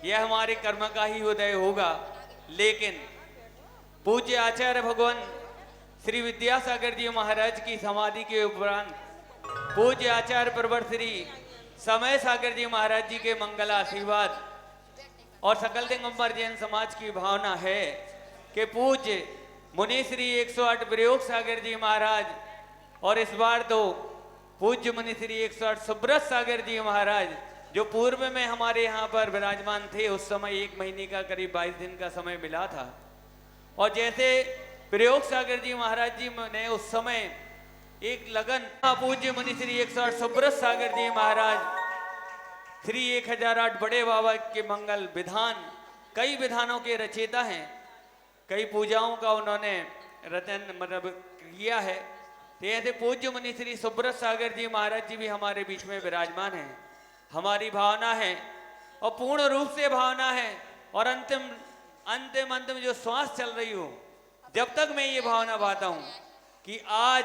यह हमारे कर्म का ही उदय होगा। लेकिन पूज्य आचार्य भगवान श्री विद्यासागर जी महाराज की समाधि के उपरांत पूज्य आचार्य प्रवर श्री समय सागर जी महाराज जी के मंगल आशीर्वाद और सकल दिगंबर जैन समाज की भावना है कि पूज्य मुनि श्री 108 प्रयोग सागर जी महाराज और इस बार तो पूज्य मुनि श्री 108 सुब्रत सागर जी महाराज जो पूर्व में हमारे यहाँ पर विराजमान थे, उस समय 1 महीने का करीब 22 दिन का समय मिला था। और जैसे प्रयोग सागर जी महाराज जी ने उस समय एक लगन, पूज्य मुनि श्री 108 सुब्रत सागर जी महाराज श्री 1008 बड़े बाबा के मंगल विधान, कई विधानों के रचयिता हैं, कई पूजाओं का उन्होंने रचन मतलब किया है। तो ऐसे पूज्य मुनि श्री सुब्रत सागर जी महाराज जी भी हमारे बीच में विराजमान हैं। हमारी भावना है और पूर्ण रूप से भावना है और अंतिम जो श्वास चल रही हो, जब तक मैं ये भावना पाता हूँ कि आज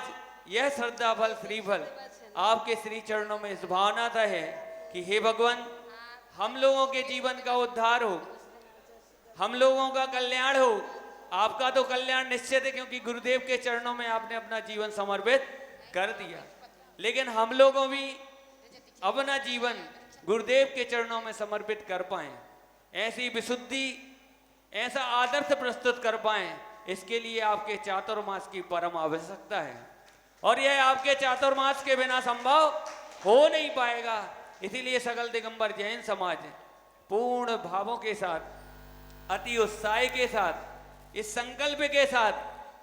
यह श्रद्धा फल श्री फल आपके श्री चरणों में इस भावनाता है कि हे भगवान, हम लोगों के जीवन का उद्धार हो, हम लोगों का कल्याण हो। आपका तो कल्याण निश्चित है क्योंकि गुरुदेव के चरणों में आपने अपना जीवन समर्पित कर दिया, लेकिन हम लोगों भी अपना जीवन गुरुदेव के चरणों में समर्पित कर पाएं, ऐसी विशुद्धि, ऐसा आदर्श प्रस्तुत कर पाएं, इसके लिए आपके चातुर्मास की परम आवश्यकता है और यह आपके चातुर्मास के बिना संभव हो नहीं पाएगा। इसीलिए सकल दिगंबर जैन समाज पूर्ण भावों के साथ, अति उत्साह के साथ, इस संकल्प के साथ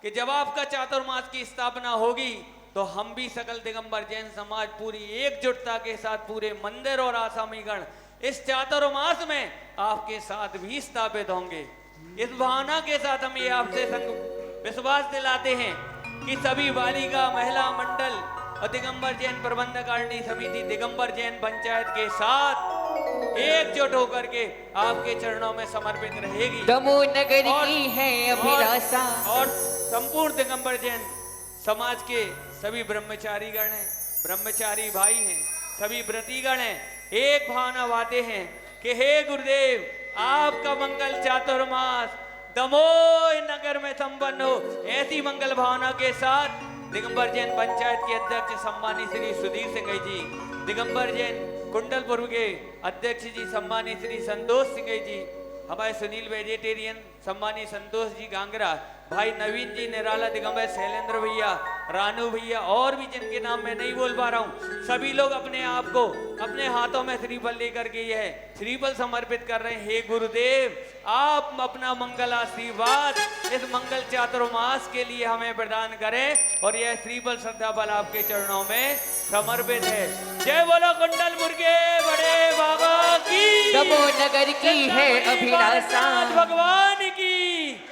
कि जब आपका चातुर्मास की स्थापना होगी तो हम भी सकल दिगंबर जैन समाज पूरी एकजुटता के साथ पूरे मंदिर और आसामीगण इस चातुर्मास में आपके साथ भी स्थापित होंगे। इस भावना के साथ हम ये आपसे विश्वास दिलाते हैं कि सभी बालिका महिला मंडल और दिगंबर जैन प्रबंधकारिणी समिति दिगंबर जैन पंचायत के साथ एकजुट होकर के आपके चरणों में समर्पित रहेगी। दमोह नगर की है अभिलाषा और संपूर्ण दिगंबर जैन समाज के सभी ब्रह्मचारी गण हैं, ब्रह्मचारी भाई हैं, सभी व्रतीगण हैं, एक भावना बातें हैं कि हे गुरुदेव, आपका मंगल चातुर्मास दमोह नगर में संपन्न हो। ऐसी मंगल भावना के साथ दिगंबर जैन पंचायत के अध्यक्ष सम्मानित श्री सुधीर सिंह जी, दिगंबर जैन कुंडलपुर के अध्यक्ष जी सम्मानित श्री संतोष सिंह जी, हमारे सुनील वेजिटेरियन सम्मानित संतोष जी गांगरा, भाई नवीन जी निराला, दिगंबर शैलेंद्र भैया, रानू भैया और भी जिनके नाम मैं नहीं बोल पा रहा हूँ, सभी लोग अपने आप को अपने हाथों में श्रीफल लेकर के यह श्रीफल समर्पित कर रहे हैं। हे गुरुदेव, आप अपना मंगल आशीर्वाद इस मंगल चातुर्मास के लिए हमें प्रदान करें और यह श्रीफल श्रद्धा बल आपके चरणों में समर्पित है। जय बोलो कुंडलपुर के बड़े बाबा की, दमोह नगर की है अभिलाषा भगवान की,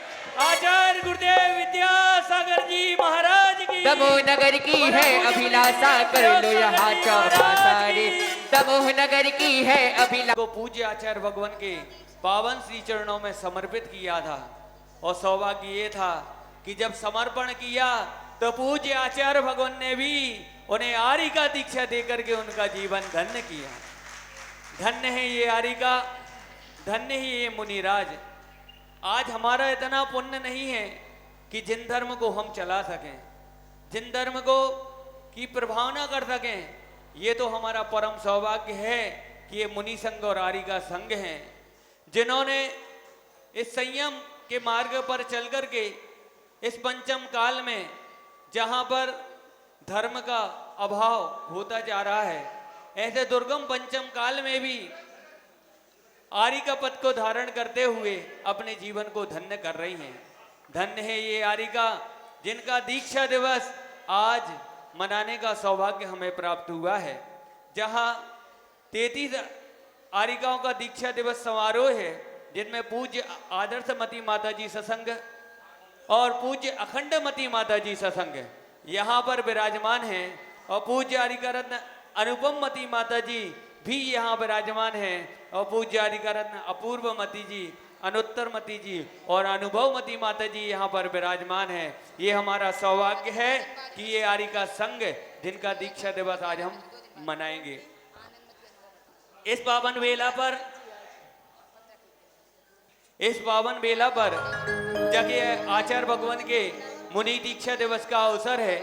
आचार्य गुरुदेव विद्यासागर जी महाराज की, दमोह नगर की है अभिलाषा, कर लो यहाँ चौपासा रे। दमोह नगर की है अभिलाषा को पूज्य आचार्य भगवान के पावन श्री चरणों में समर्पित किया था और सौभाग्य ये था कि जब समर्पण किया तो पूज्य आचार्य भगवान ने भी उन्हें आर्य का दीक्षा देकर के उनका जीवन धन्य किया। धन्य है ये आर्य का, धन्य ही ये मुनिराज। आज हमारा इतना पुण्य नहीं है कि जिन धर्म को हम चला सकें, जिन धर्म को की प्रभावना कर सकें, ये तो हमारा परम सौभाग्य है कि ये मुनि संघ और आर्य का संघ हैं, जिन्होंने इस संयम के मार्ग पर चल करके इस पंचम काल में जहां पर धर्म का अभाव होता जा रहा है, ऐसे दुर्गम पंचम काल में भी आर्य का पद को धारण करते हुए अपने जीवन को धन्य कर रही हैं। धन्य है ये आर्य का, जिनका दीक्षा दिवस आज मनाने का सौभाग्य हमें प्राप्त हुआ है, जहां 33 आर्यिकाओं का दीक्षा दिवस समारोह है, जिनमें पूज्य आदर्शमती माता जी सत्संग और पूज्य अखंडमती माता जी सत्संग यहाँ पर विराजमान हैं और पूज्य आर्यिका रत्न अनुपम मती माता जी भी यहाँ विराजमान हैं और पूज्य आर्यिका रत्न अपूर्वमती जी, अनुत्तरमती जी और अनुभवमती माता जी यहाँ पर विराजमान हैं। ये हमारा सौभाग्य है कि ये आर्यिका संघ जिनका दीक्षा दिवस आज हम मनाएंगे। इस पावन वेला पर इस पावन बेला पर जबकि आचार्य भगवान के मुनि दीक्षा दिवस का अवसर है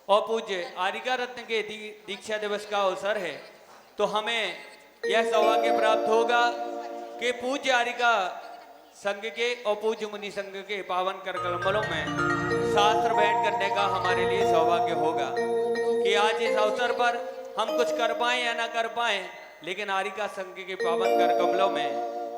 और पूज्य आरिका रत्न के दीक्षा दिवस का अवसर है, तो हमें यह सौभाग्य प्राप्त होगा कि पूज्य आरिका संघ के और पूज्य मुनि संघ के पावन कर कमलों में शास्त्र भेंट करने का हमारे लिए सौभाग्य होगा कि आज इस अवसर पर हम कुछ कर पाए या ना कर पाए, लेकिन आरिका संघ के पावन कर कमलों में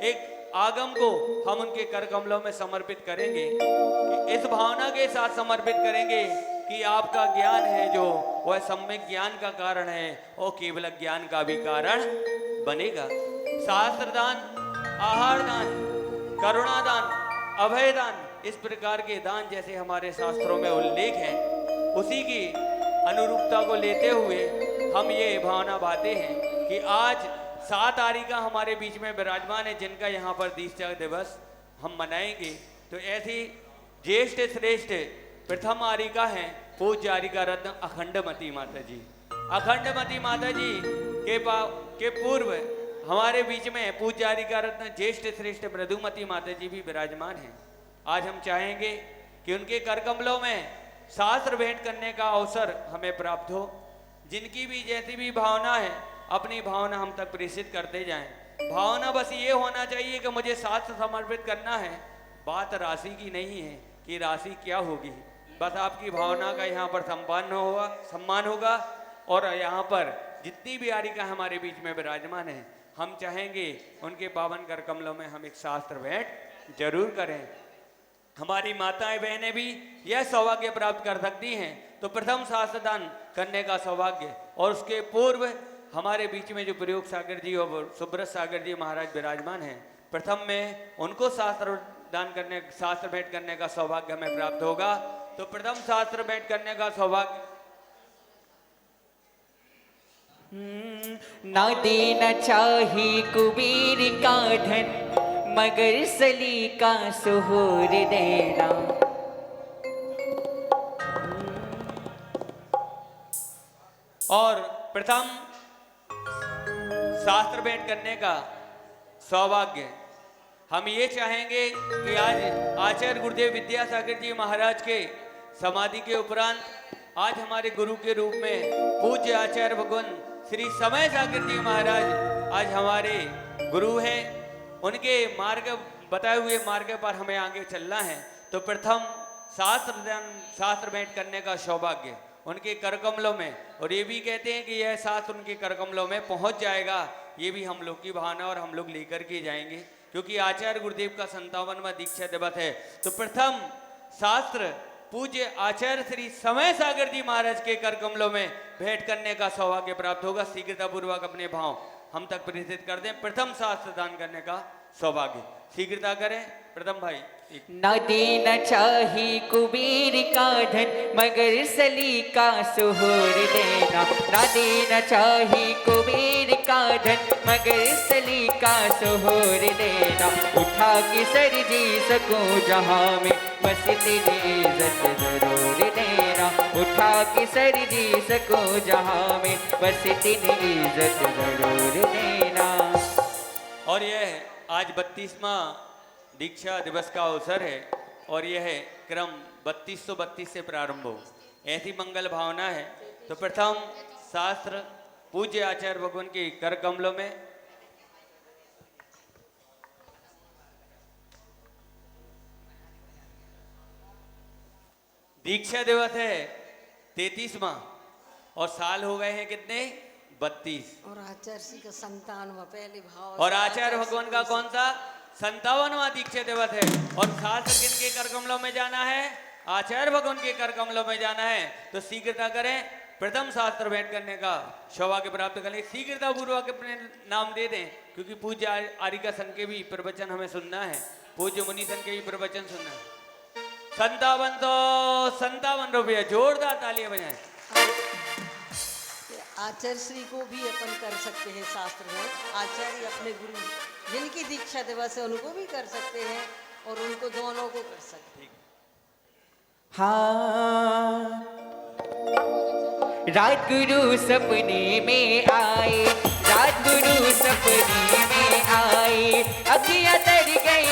एक आगम को हम उनके कर कमलों में समर्पित करेंगे कि इस भावना के साथ समर्पित करेंगे कि आपका ज्ञान है जो वह सम्यक ज्ञान का कारण है और केवल ज्ञान का भी कारण बनेगा। शास्त्र दान, आहार दान, करुणा दान, अभय दान, इस प्रकार के दान जैसे हमारे शास्त्रों में उल्लेख है, उसी की अनुरूपता को लेते हुए हम ये भावना बातें हैं कि आज 7 आरिका हमारे बीच में विराजमान है, जिनका यहाँ पर दीक्षा दिवस हम मनाएंगे। तो ऐसी ज्येष्ठ श्रेष्ठ प्रथम आरिका हैं पूज्य आरिका रत्न अखंडमती माता जी। अखंडमती माता जी के पूर्व हमारे बीच में पूज्य आरिका रत्न ज्येष्ठ श्रेष्ठ मृदुमती माता जी भी विराजमान हैं। आज हम चाहेंगे कि उनके कर कमलों में शास्त्र भेंट करने का अवसर हमें प्राप्त हो। जिनकी भी जैसी भी भावना है, अपनी भावना हम तक प्रेषित करते जाएं। भावना बस ये होना चाहिए कि मुझे शास्त्र समर्पित करना है। बात राशि की नहीं है कि राशि क्या होगी, बस आपकी भावना का यहाँ पर सम्मान होगा। और यहाँ पर जितनी भी आरिका हमारे बीच में विराजमान है, हम चाहेंगे उनके पावन कर कमलों में हम एक शास्त्र भेंट जरूर करें। हमारी माताएं बहनें भी यह सौभाग्य प्राप्त कर सकती हैं, तो प्रथम शास्त्र दान करने का सौभाग्य। और उसके पूर्व हमारे बीच में जो प्रयोग सागर जी और सुब्रत सागर जी महाराज विराजमान हैं, प्रथम में उनको शास्त्र भेंट करने का सौभाग्य हमें प्राप्त होगा। तो प्रथम शास्त्र भेंट करने का सौभाग्य ना देना चाही कुबेर का धन, मगर सलीका सुहूर देना। और प्रथम शास्त्र भेंट करने का सौभाग्य हम ये चाहेंगे कि आज आचार्य गुरुदेव विद्यासागर जी महाराज के समाधि के उपरांत आज हमारे गुरु के रूप में पूज्य आचार्य भगवान श्री समय सागर जी महाराज आज हमारे गुरु हैं। उनके बताए हुए मार्ग पर हमें आगे चलना है। तो प्रथम शास्त्र भेंट करने का सौभाग्य उनके कर कमलों में, और ये भी कहते हैं कि यह शास्त्र उनके कर कमलों में पहुंच जाएगा। ये भी हम लोग की भावना और हम लोग लेकर के जाएंगे, क्योंकि आचार्य गुरुदेव का 57वां दीक्षा दिवस है। तो प्रथम शास्त्र पूज्य आचार्य श्री समय सागर जी महाराज के कर कमलों में भेंट करने का सौभाग्य प्राप्त होगा। शीघ्रता पूर्वक अपने भाव हम तक प्रेषित कर दें। प्रथम शास्त्र दान करने का सौभाग्य शीघ्रता करें। प्रथम भाई न देना चाही कुबेर का धन, मगर सलीका सुहूर देना। न देना चाही कुबेर का धन, मगर सलीका सुहूर देना। उठा के सर जी सकूं जहां में, बस तेरी इज्जत जरूर देना। उठा के सर जी सकूं जहां में, बस तेरी इज्जत जरूर देना। और यह आज 32वां दीक्षा दिवस का अवसर है और यह क्रम 3232 से प्रारंभ हो, ऐसी मंगल भावना है। तो प्रथम शास्त्र पूज्य आचार्य भगवान के कर कमलों में दीक्षा दिवस है 33वां और साल हो गए हैं कितने 32। और आचार्य श्री का 57वां पहले भाव, और आचार्य भगवान का कौन सा 57वां दीक्षा दिवस है। और शास्त्र किन के कर कमलों में जाना है, आचार्य भगवान के कर कमलों में जाना है। तो शीघ्रता करें, प्रथम शास्त्र भेंट करने का सौभाग्य प्राप्त करें। शीघ्रता पूर्वक अपने नाम दे दें, क्योंकि पूज्य आरिका संघ के भी प्रवचन हमें सुनना है, पूज्य मुनि संघ के भी प्रवचन सुनना है। 57 रुपया, जोरदार तालियां बजाएं। आचार्य श्री को भी अपन कर सकते हैं शास्त्र में। आचार्य अपने गुरु जिनकी दीक्षा दिवस है उनको भी कर सकते हैं और उनको दोनों को कर सकते हैं। हाँ, रात गुरु सपने में आए, रात गुरु सपने में आए, अखियां तर गई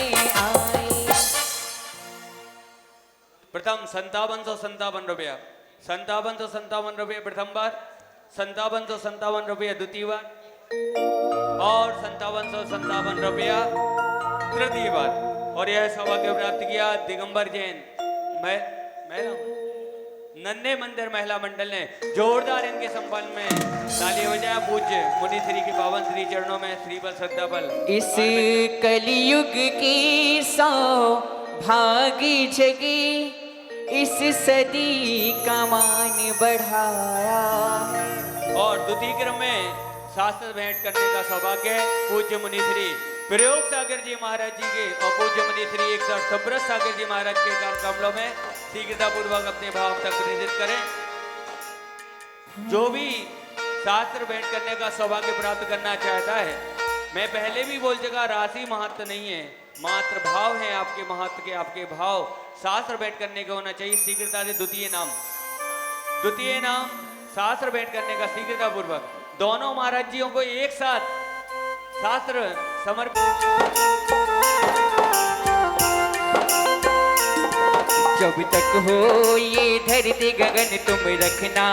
में आए। प्रथम 5757 रुपया, 5757 प्रथम बार, 5757 रुपया द्वितीय बार और 5757 रुपया तृतीय बार। और यह सौभाग्य प्राप्त किया दिगंबर जैन नन्हे मंदिर महिला मंडल ने। जोरदार इनके संपन्न में ताली बजाया। पूज्य मुनि श्री के पावन श्री चरणों में श्रीबल श्रद्धाबल। इस कलयुग की सौभागी जगी, इस सदी का मान बढ़ाया। और द्वितीय क्रम में शास्त्र भेंट करने का सौभाग्य है पूज्य मुनि श्री प्रयोग सागर जी महाराज जी के और पूज्य मुनि श्री 108 सुब्रत सागर जी महाराज के कार्यक्रमों में शीघ्रता पूर्वक अपने भाव तक प्रेरित करें। जो भी शास्त्र भेंट करने का सौभाग्य प्राप्त करना चाहता है, मैं पहले भी बोल चुका, राशि महत्व नहीं है, मात्र भाव है आपके महत्व के। आपके भाव शास्त्र भेंट करने का होना चाहिए। शीघ्रता से द्वितीय नाम शास्त्र भेंट करने का शीघ्रता पूर्वक दोनों महाराज जियों को एक साथ शास्त्र समर्पित। जब तक हो ये धरती गगन तुम रखना,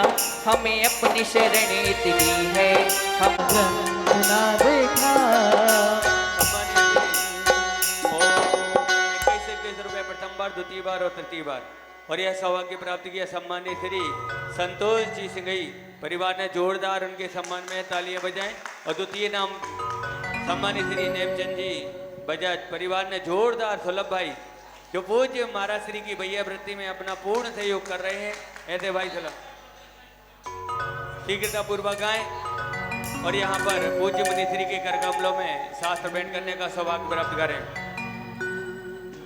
हमें अपनी शरण इतनी है हम ना देखा। 21 रुपये प्रथम बार, द्वितीय बार और तृतीय बार। और यह सौभाग्य प्राप्त किया सम्मानित श्री संतोष जी सिंघई परिवार ने। जोरदार उनके सम्मान में तालियां बजाएं। और द्वितीय नाम सम्मानित श्री नेमचंद जी बजाज परिवार ने। जोरदार सुलभ भाई जो पूज्य महाराज श्री की भैया वृत्ति में अपना पूर्ण सहयोग कर रहे हैं, ऐसे भाई सुलभ शीघ्रता पूर्वक आए और यहाँ पर पूज्य मुनि श्री के कर कमलों में शास्त्र भेंट करने का सौभाग्य प्राप्त करें।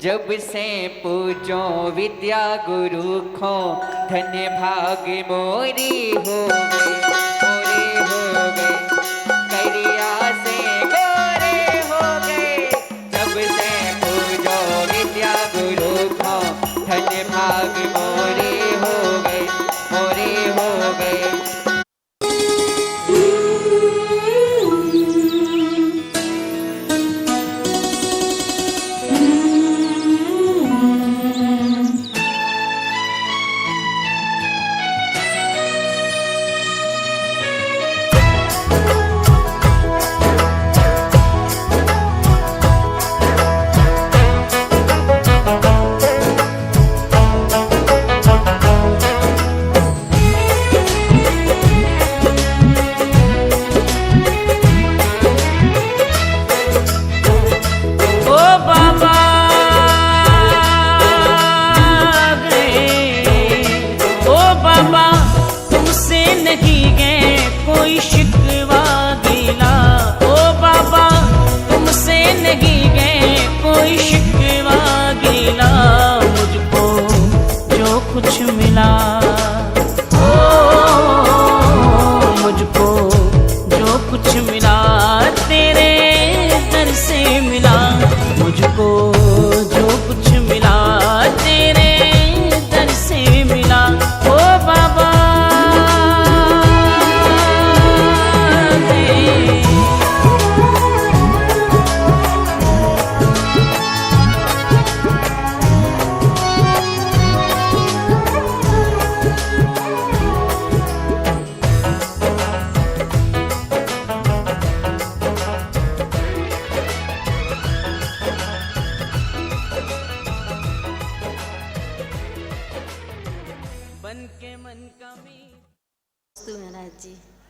जब से पूजो विद्या गुरु खो, धन्य भाग मोरी हो गए, करिया से गोरे हो गए। जब से पूजो विद्या गुरु खो, धन्य भाग मोरे हो गए।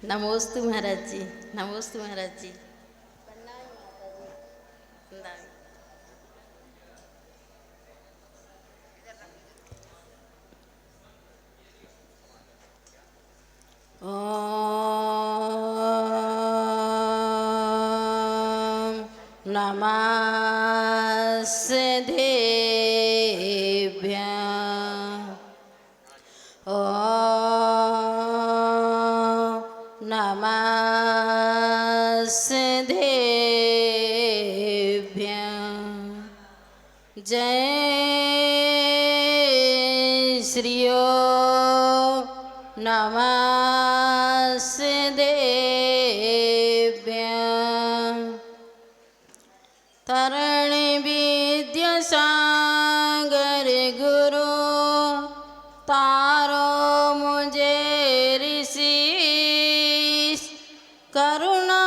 नमोस्तु महाराज जी, नमोस्तु महाराज जी। ओम नमस्तेभ्यः। जय श्रियो नमस्तेभ्यः तरण विद्यासागर गुरु तारो मुझे ऋषि करुणा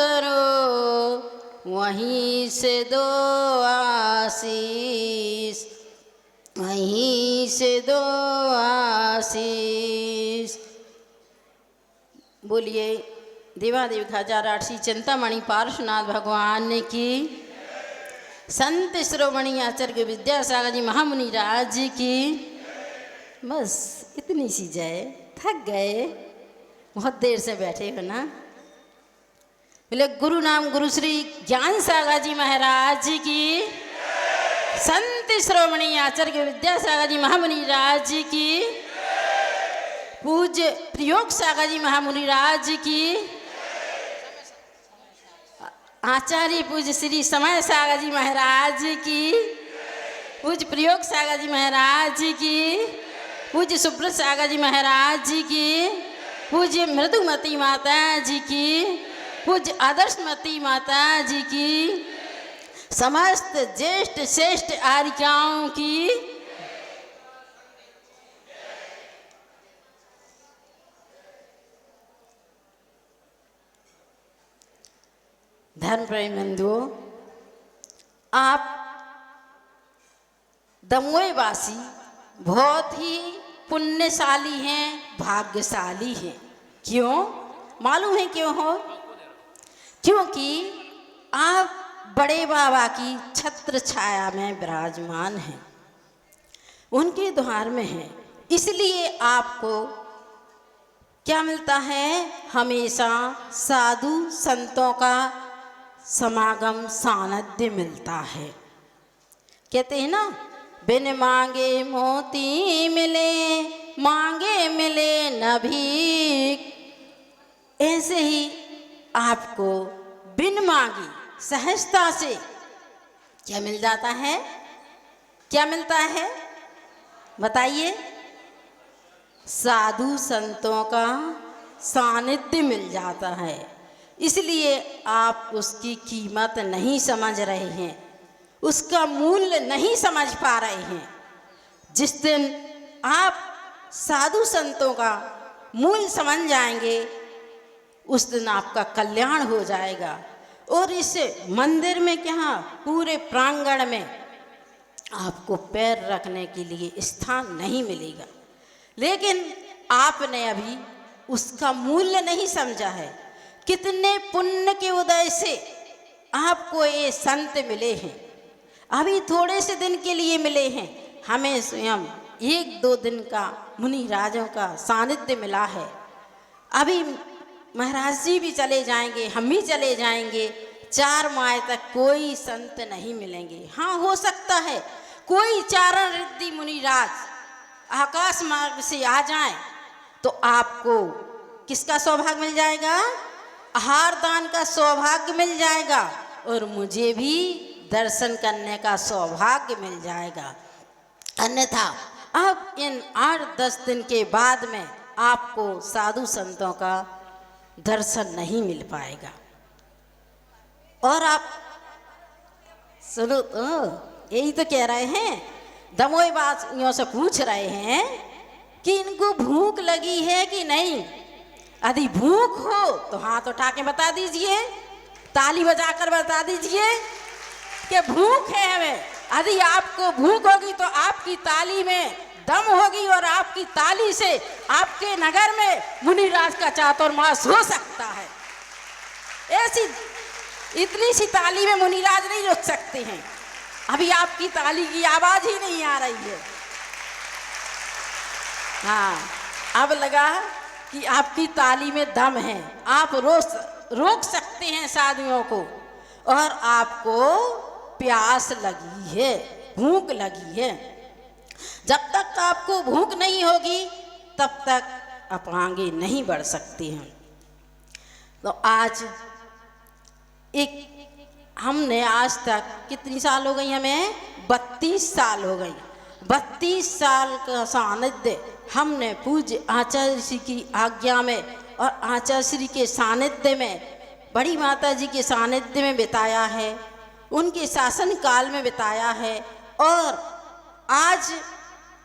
करो वहीं से दो आशीष वहीं से दो आशीष। बोलिए देवादेव खाजा राशि चिंतामणि पार्श्वनाथ भगवान की, संत शिरोमणि आचार्य विद्यासागर जी महामुनि राज की। बस इतनी सी जय, थक गए, बहुत देर से बैठे हो ना। बोले गुरु नाम गुरु श्री ज्ञान सागर जी महाराज की, संत शिरोमणि आचार्य विद्यासागर जी महामुनि राज की, पूज्य प्रयोग सागर जी महामुनि राज की, आचार्य पूज्य श्री समय सागर जी महाराज की, पूज्य प्रयोग सागर जी महाराज की, पूज्य सुब्रत सागर जी महाराज की, पूज्य मृदुमती माता जी की, पूज्य आदर्शमती माता जी की, समस्त ज्येष्ठ श्रेष्ठ आर्याओं की, धर्म प्रेम बंधुओं, आप दमोह वासी बहुत ही पुण्यशाली हैं, भाग्यशाली हैं। क्यों मालूम है क्यों हो? क्योंकि आप बड़े बाबा की छत्र छाया में विराजमान हैं, उनके द्वार में हैं। इसलिए आपको क्या मिलता है? हमेशा साधु संतों का समागम सानिध्य मिलता है। कहते हैं ना, बिन मांगे मोती मिले, मांगे मिले न भीख। ऐसे ही आपको बिन मांगी सहजता से क्या मिल जाता है? क्या मिलता है बताइए? साधु संतों का सानिध्य मिल जाता है। इसलिए आप उसकी कीमत नहीं समझ रहे हैं, उसका मूल्य नहीं समझ पा रहे हैं। जिस दिन आप साधु संतों का मूल्य समझ जाएंगे, उस दिन आपका कल्याण हो जाएगा। और इस मंदिर में क्या, पूरे प्रांगण में आपको पैर रखने के लिए स्थान नहीं मिलेगा। लेकिन आपने अभी उसका मूल्य नहीं समझा है। कितने पुण्य के उदय से आपको ये संत मिले हैं, अभी थोड़े से दिन के लिए मिले हैं। हमें स्वयं 1-2 दिन का मुनि राजों का सानिध्य मिला है। अभी महाराज जी भी चले जाएंगे, हम भी चले जाएंगे। 4 माह तक कोई संत नहीं मिलेंगे। हाँ, हो सकता है कोई चारण रिद्धि मुनिराज आकाश मार्ग से आ जाए तो आपको किसका सौभाग्य मिल जाएगा? आहार दान का सौभाग्य मिल जाएगा, और मुझे भी दर्शन करने का सौभाग्य मिल जाएगा। अन्यथा अब इन 8-10 दिन के बाद में आपको साधु संतों का दर्शन नहीं मिल पाएगा। और आप सुनो तो, यही तो कह रहे हैं, दमोह वासियों से पूछ रहे हैं कि इनको भूख लगी है कि नहीं। यदि भूख हो तो हाथ उठा के बता दीजिए, ताली बजाकर बता दीजिए कि भूख है हमें। यदि आपको भूख होगी तो आपकी ताली में दम होगी, और आपकी ताली से आपके नगर में मुनिराज का चातुर्मास हो सकता है। ऐसी इतनी सी ताली में मुनिराज नहीं रुक सकते हैं। अभी आपकी ताली की आवाज ही नहीं आ रही है। हाँ, अब लगा कि आपकी ताली में दम है, आप रोक सकते हैं साधुओं को। और आपको प्यास लगी है, भूख लगी है। जब तक आपको भूख नहीं होगी तब तक आप आगे नहीं बढ़ सकते हैं। तो आज हमने आज तक कितनी साल हो गई हमें? 32 साल हो गई। 32 साल का सानिध्य हमने पूज्य आचार्य श्री की आज्ञा में और आचार्य श्री के सानिध्य में, बड़ी माता जी के सानिध्य में बिताया है, उनके शासन काल में बिताया है। और आज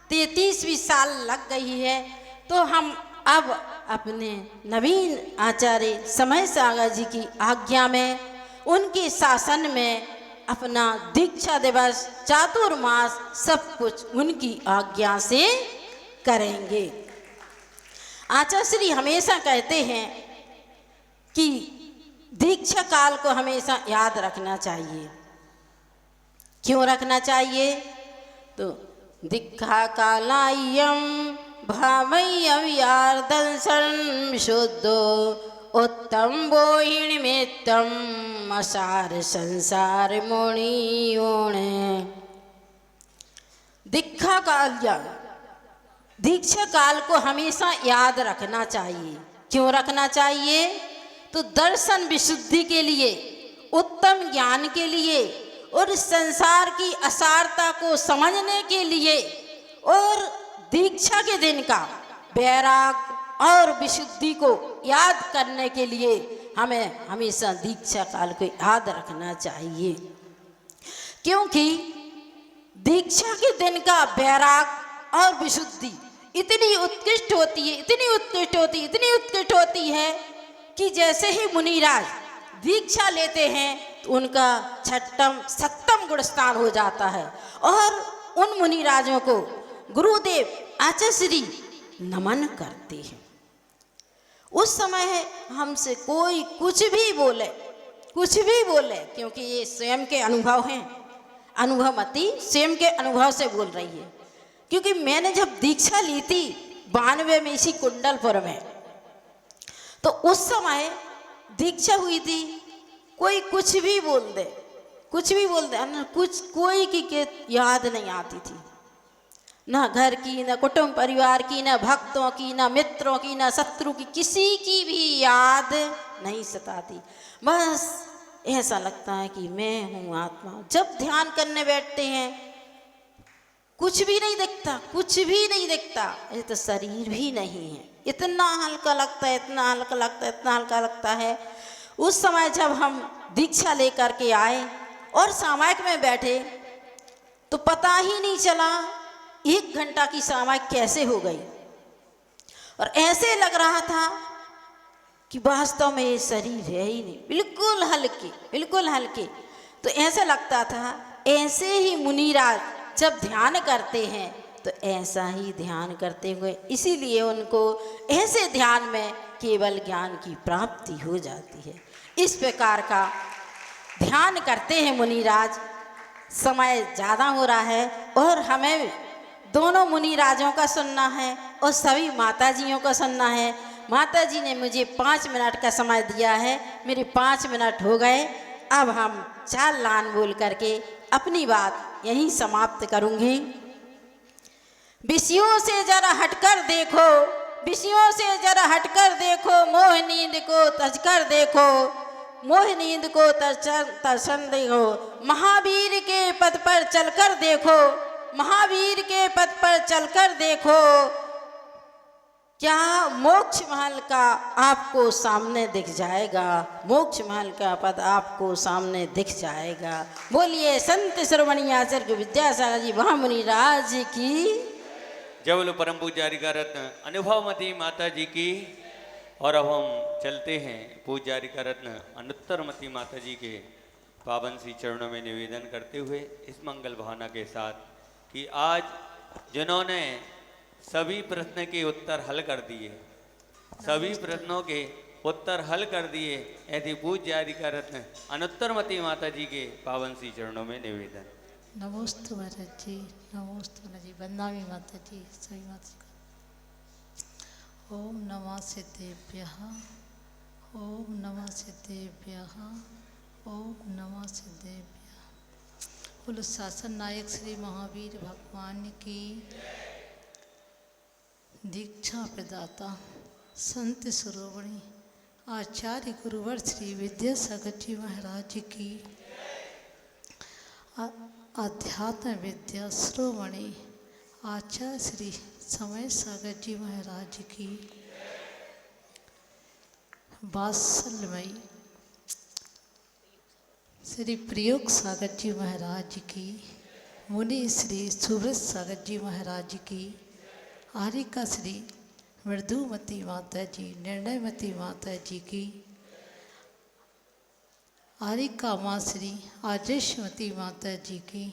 33वीं साल लग गई है, तो हम अब अपने नवीन आचार्य समय सागर जी की आज्ञा में, उनके शासन में अपना दीक्षा दिवस, चातुर्मास सब कुछ उनकी आज्ञा से करेंगे। आचार्य श्री हमेशा कहते हैं कि दीक्षा काल को हमेशा याद रखना चाहिए। क्यों रखना चाहिए? तो दीक्षा कालायम भावय्यम यार दर्शन शुद्धो उत्तम बोहिण में तम असार संसार मुनियोणे। दीक्षा काल को हमेशा याद रखना चाहिए। क्यों रखना चाहिए? तो दर्शन विशुद्धि के लिए, उत्तम ज्ञान के लिए और संसार की असारता को समझने के लिए, और दीक्षा के दिन का वैराग और विशुद्धि को याद करने के लिए हमें हमेशा दीक्षा काल को याद रखना चाहिए। क्योंकि दीक्षा के दिन का वैराग और विशुद्धि इतनी उत्कृष्ट होती है, इतनी उत्कृष्ट होती, इतनी उत्कृष्ट होती है कि जैसे ही मुनिराज दीक्षा लेते हैं तो उनका 6ठम 7म गुणस्थान हो जाता है। और उन मुनिराजों को गुरुदेव आचार्य श्री नमन करते हैं। उस समय हमसे कोई कुछ भी बोले, क्योंकि ये स्वयं के अनुभव हैं, अनुभवमती स्वयं के अनुभव से बोल रही है। क्योंकि मैंने जब दीक्षा ली थी 92 में इसी कुंडलपुर में, तो उस समय दीक्षा हुई थी, कोई कुछ भी बोल दे, कुछ कोई की याद नहीं आती थी, ना घर की, ना कुटुंब परिवार की, ना भक्तों की, ना मित्रों की, ना शत्रु की, किसी की भी याद नहीं सताती। बस ऐसा लगता है कि मैं हूँ आत्मा। जब ध्यान करने बैठते हैं कुछ भी नहीं दिखता, ये तो शरीर भी नहीं है, इतना हल्का लगता है। उस समय जब हम दीक्षा लेकर के आए और सामायिक में बैठे तो पता ही नहीं चला 1 घंटा की सामायिक कैसे हो गई, और ऐसे लग रहा था कि वास्तव में ये शरीर है ही नहीं, बिल्कुल हल्के। तो ऐसा लगता था, ऐसे ही मुनिराज जब ध्यान करते हैं तो ऐसा ही ध्यान करते हुए, इसीलिए उनको ऐसे ध्यान में केवल ज्ञान की प्राप्ति हो जाती है। इस प्रकार का ध्यान करते हैं मुनिराज। समय ज़्यादा हो रहा है और हमें दोनों मुनिराजों का सुनना है और सभी माताजियों का सुनना है। माता जी ने मुझे 5 मिनट का समय दिया है, मेरे 5 मिनट हो गए। अब हम 4 लाइन बोल करके अपनी बात यहीं समाप्त करूँगी। विषयों से जरा हटकर देखो, मोह नींद को तजकर देखो, दर्शन देखो, महावीर के पद पर चलकर देखो, क्या मोक्ष महल का आपको सामने दिख जाएगा, मोक्ष महल का पद आपको सामने दिख जाएगा। बोलिए संत श्रोमणी आचार्य विद्यासागर जी महामुनि राज की। जय बोलो परम पूज्य रत्न अनुभवमती माता जी की। और अब हम चलते हैं पूज्य रत्न अनुत्तरमती माता जी के पावन सी चरणों में निवेदन करते हुए इस मंगल भावना के साथ कि आज जिन्होंने सभी प्रश्न के उत्तर हल कर दिए, सभी प्रश्नों के उत्तर हल कर दिए, ऐसी पूज्य रत्न अनुत्तरमती माता जी के पावन सी चरणों में निवेदन। नमोस्तु महाराज जी, नमोस्तु महाराज जी, वंदनामि माता जी, सभी माता जी। ओम नमः सिद्धेभ्यः, ओम नमः सिद्धेभ्यः, ओम नमः सिद्धेभ्यः। बोलो शासन नायक श्री महावीर भगवान की, दीक्षा प्रदाता संत शिरोमणि आचार्य गुरुवर श्री विद्यासागर जी महाराज की, अध्यात्म विद्या श्रोमणि आचार्य श्री समय सागर जी महाराज की वात्सल्यमयी श्री प्रयोग सागर जी महाराज की, मुनि श्री सुब्रत सागर जी महाराज की, आरिका श्री मृदुमती माता जी, निर्णयमती माता जी की, आरिका माँ श्री आजेशमती माता जी की,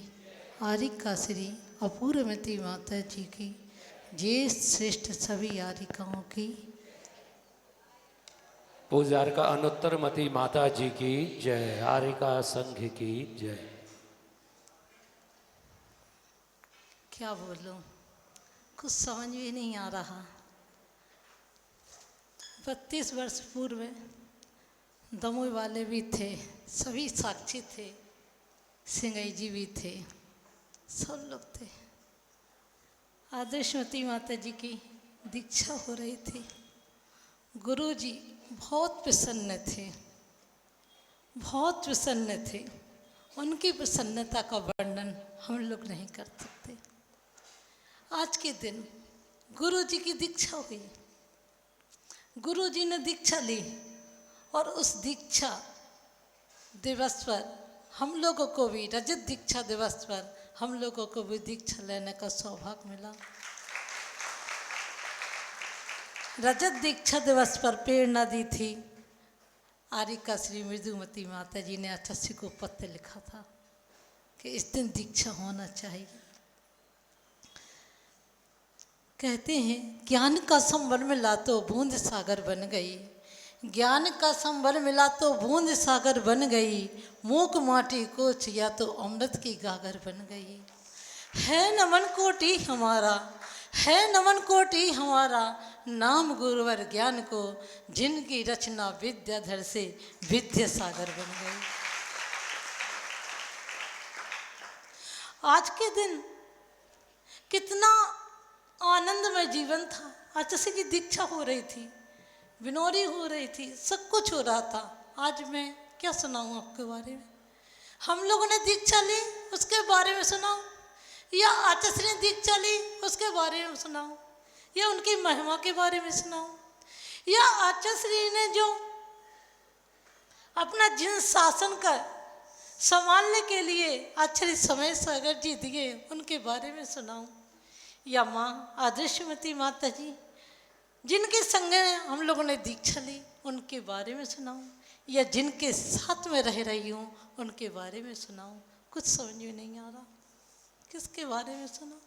आरिका श्री अपूर्वमती माता जी की, जय श्रेष्ठ सभी आरिकाओं की। पूजार का अनुत्तरमती माता जी की जय, आरिका संघ की जय। क्या बोलूं, कुछ समझ भी नहीं आ रहा। 32 वर्ष पूर्व दमोह वाले भी थे, सभी साक्षी थे, सिंगई जी भी थे, सब लोग थे। आदर्शवती माता जी की दीक्षा हो रही थी। गुरु जी बहुत प्रसन्न थे, बहुत प्रसन्न थे। उनकी प्रसन्नता का वर्णन हम लोग नहीं कर सकते। आज के दिन गुरु जी की दीक्षा हुई, गुरु जी ने दीक्षा ली और उस दीक्षा दिवस पर हम लोगों को भी, रजत दीक्षा दिवस पर हम लोगों को भी दीक्षा लेने का सौभाग्य मिला। रजत दीक्षा दिवस पर प्रेरणा दी थी आरिका श्री मृदुमती माता जी ने आचार्य को पत्र लिखा था कि इस दिन दीक्षा होना चाहिए। कहते हैं ज्ञान का संबल मिला तो बूंद सागर बन गई, ज्ञान का संबल मिला तो बूंद सागर बन गई, मूक माटी को छिया तो अमृत की गागर बन गई। है नमन कोटि हमारा, है नमन कोटि हमारा, नाम गुरुवर ज्ञान को, जिनकी रचना विद्याधर से विद्या सागर बन गई। आज के दिन कितना आनंदमय जीवन था। आचार्य की दीक्षा हो रही थी, बिनोरी हो रही थी, सब कुछ हो रहा था। आज मैं क्या सुनाऊं आपके बारे में? हम लोगों ने दीक्षा ली उसके बारे में सुनाऊं, या आचार्य ने दीक्षा ली उसके बारे में सुनाऊं, या उनकी महिमा के बारे में सुनाऊं, या आचार्य ने जो अपना जिन शासन का संभालने के लिए आचार्य समय सागर जी दिए उनके बारे में सुनाऊं, या माँ आदर्शमती माता जी जिनके संग हम लोगों ने दीक्षा ली उनके बारे में सुनाऊं, या जिनके साथ में रह रही हूँ उनके बारे में सुनाऊं। कुछ समझ में नहीं आ रहा किसके बारे में सुनाऊं।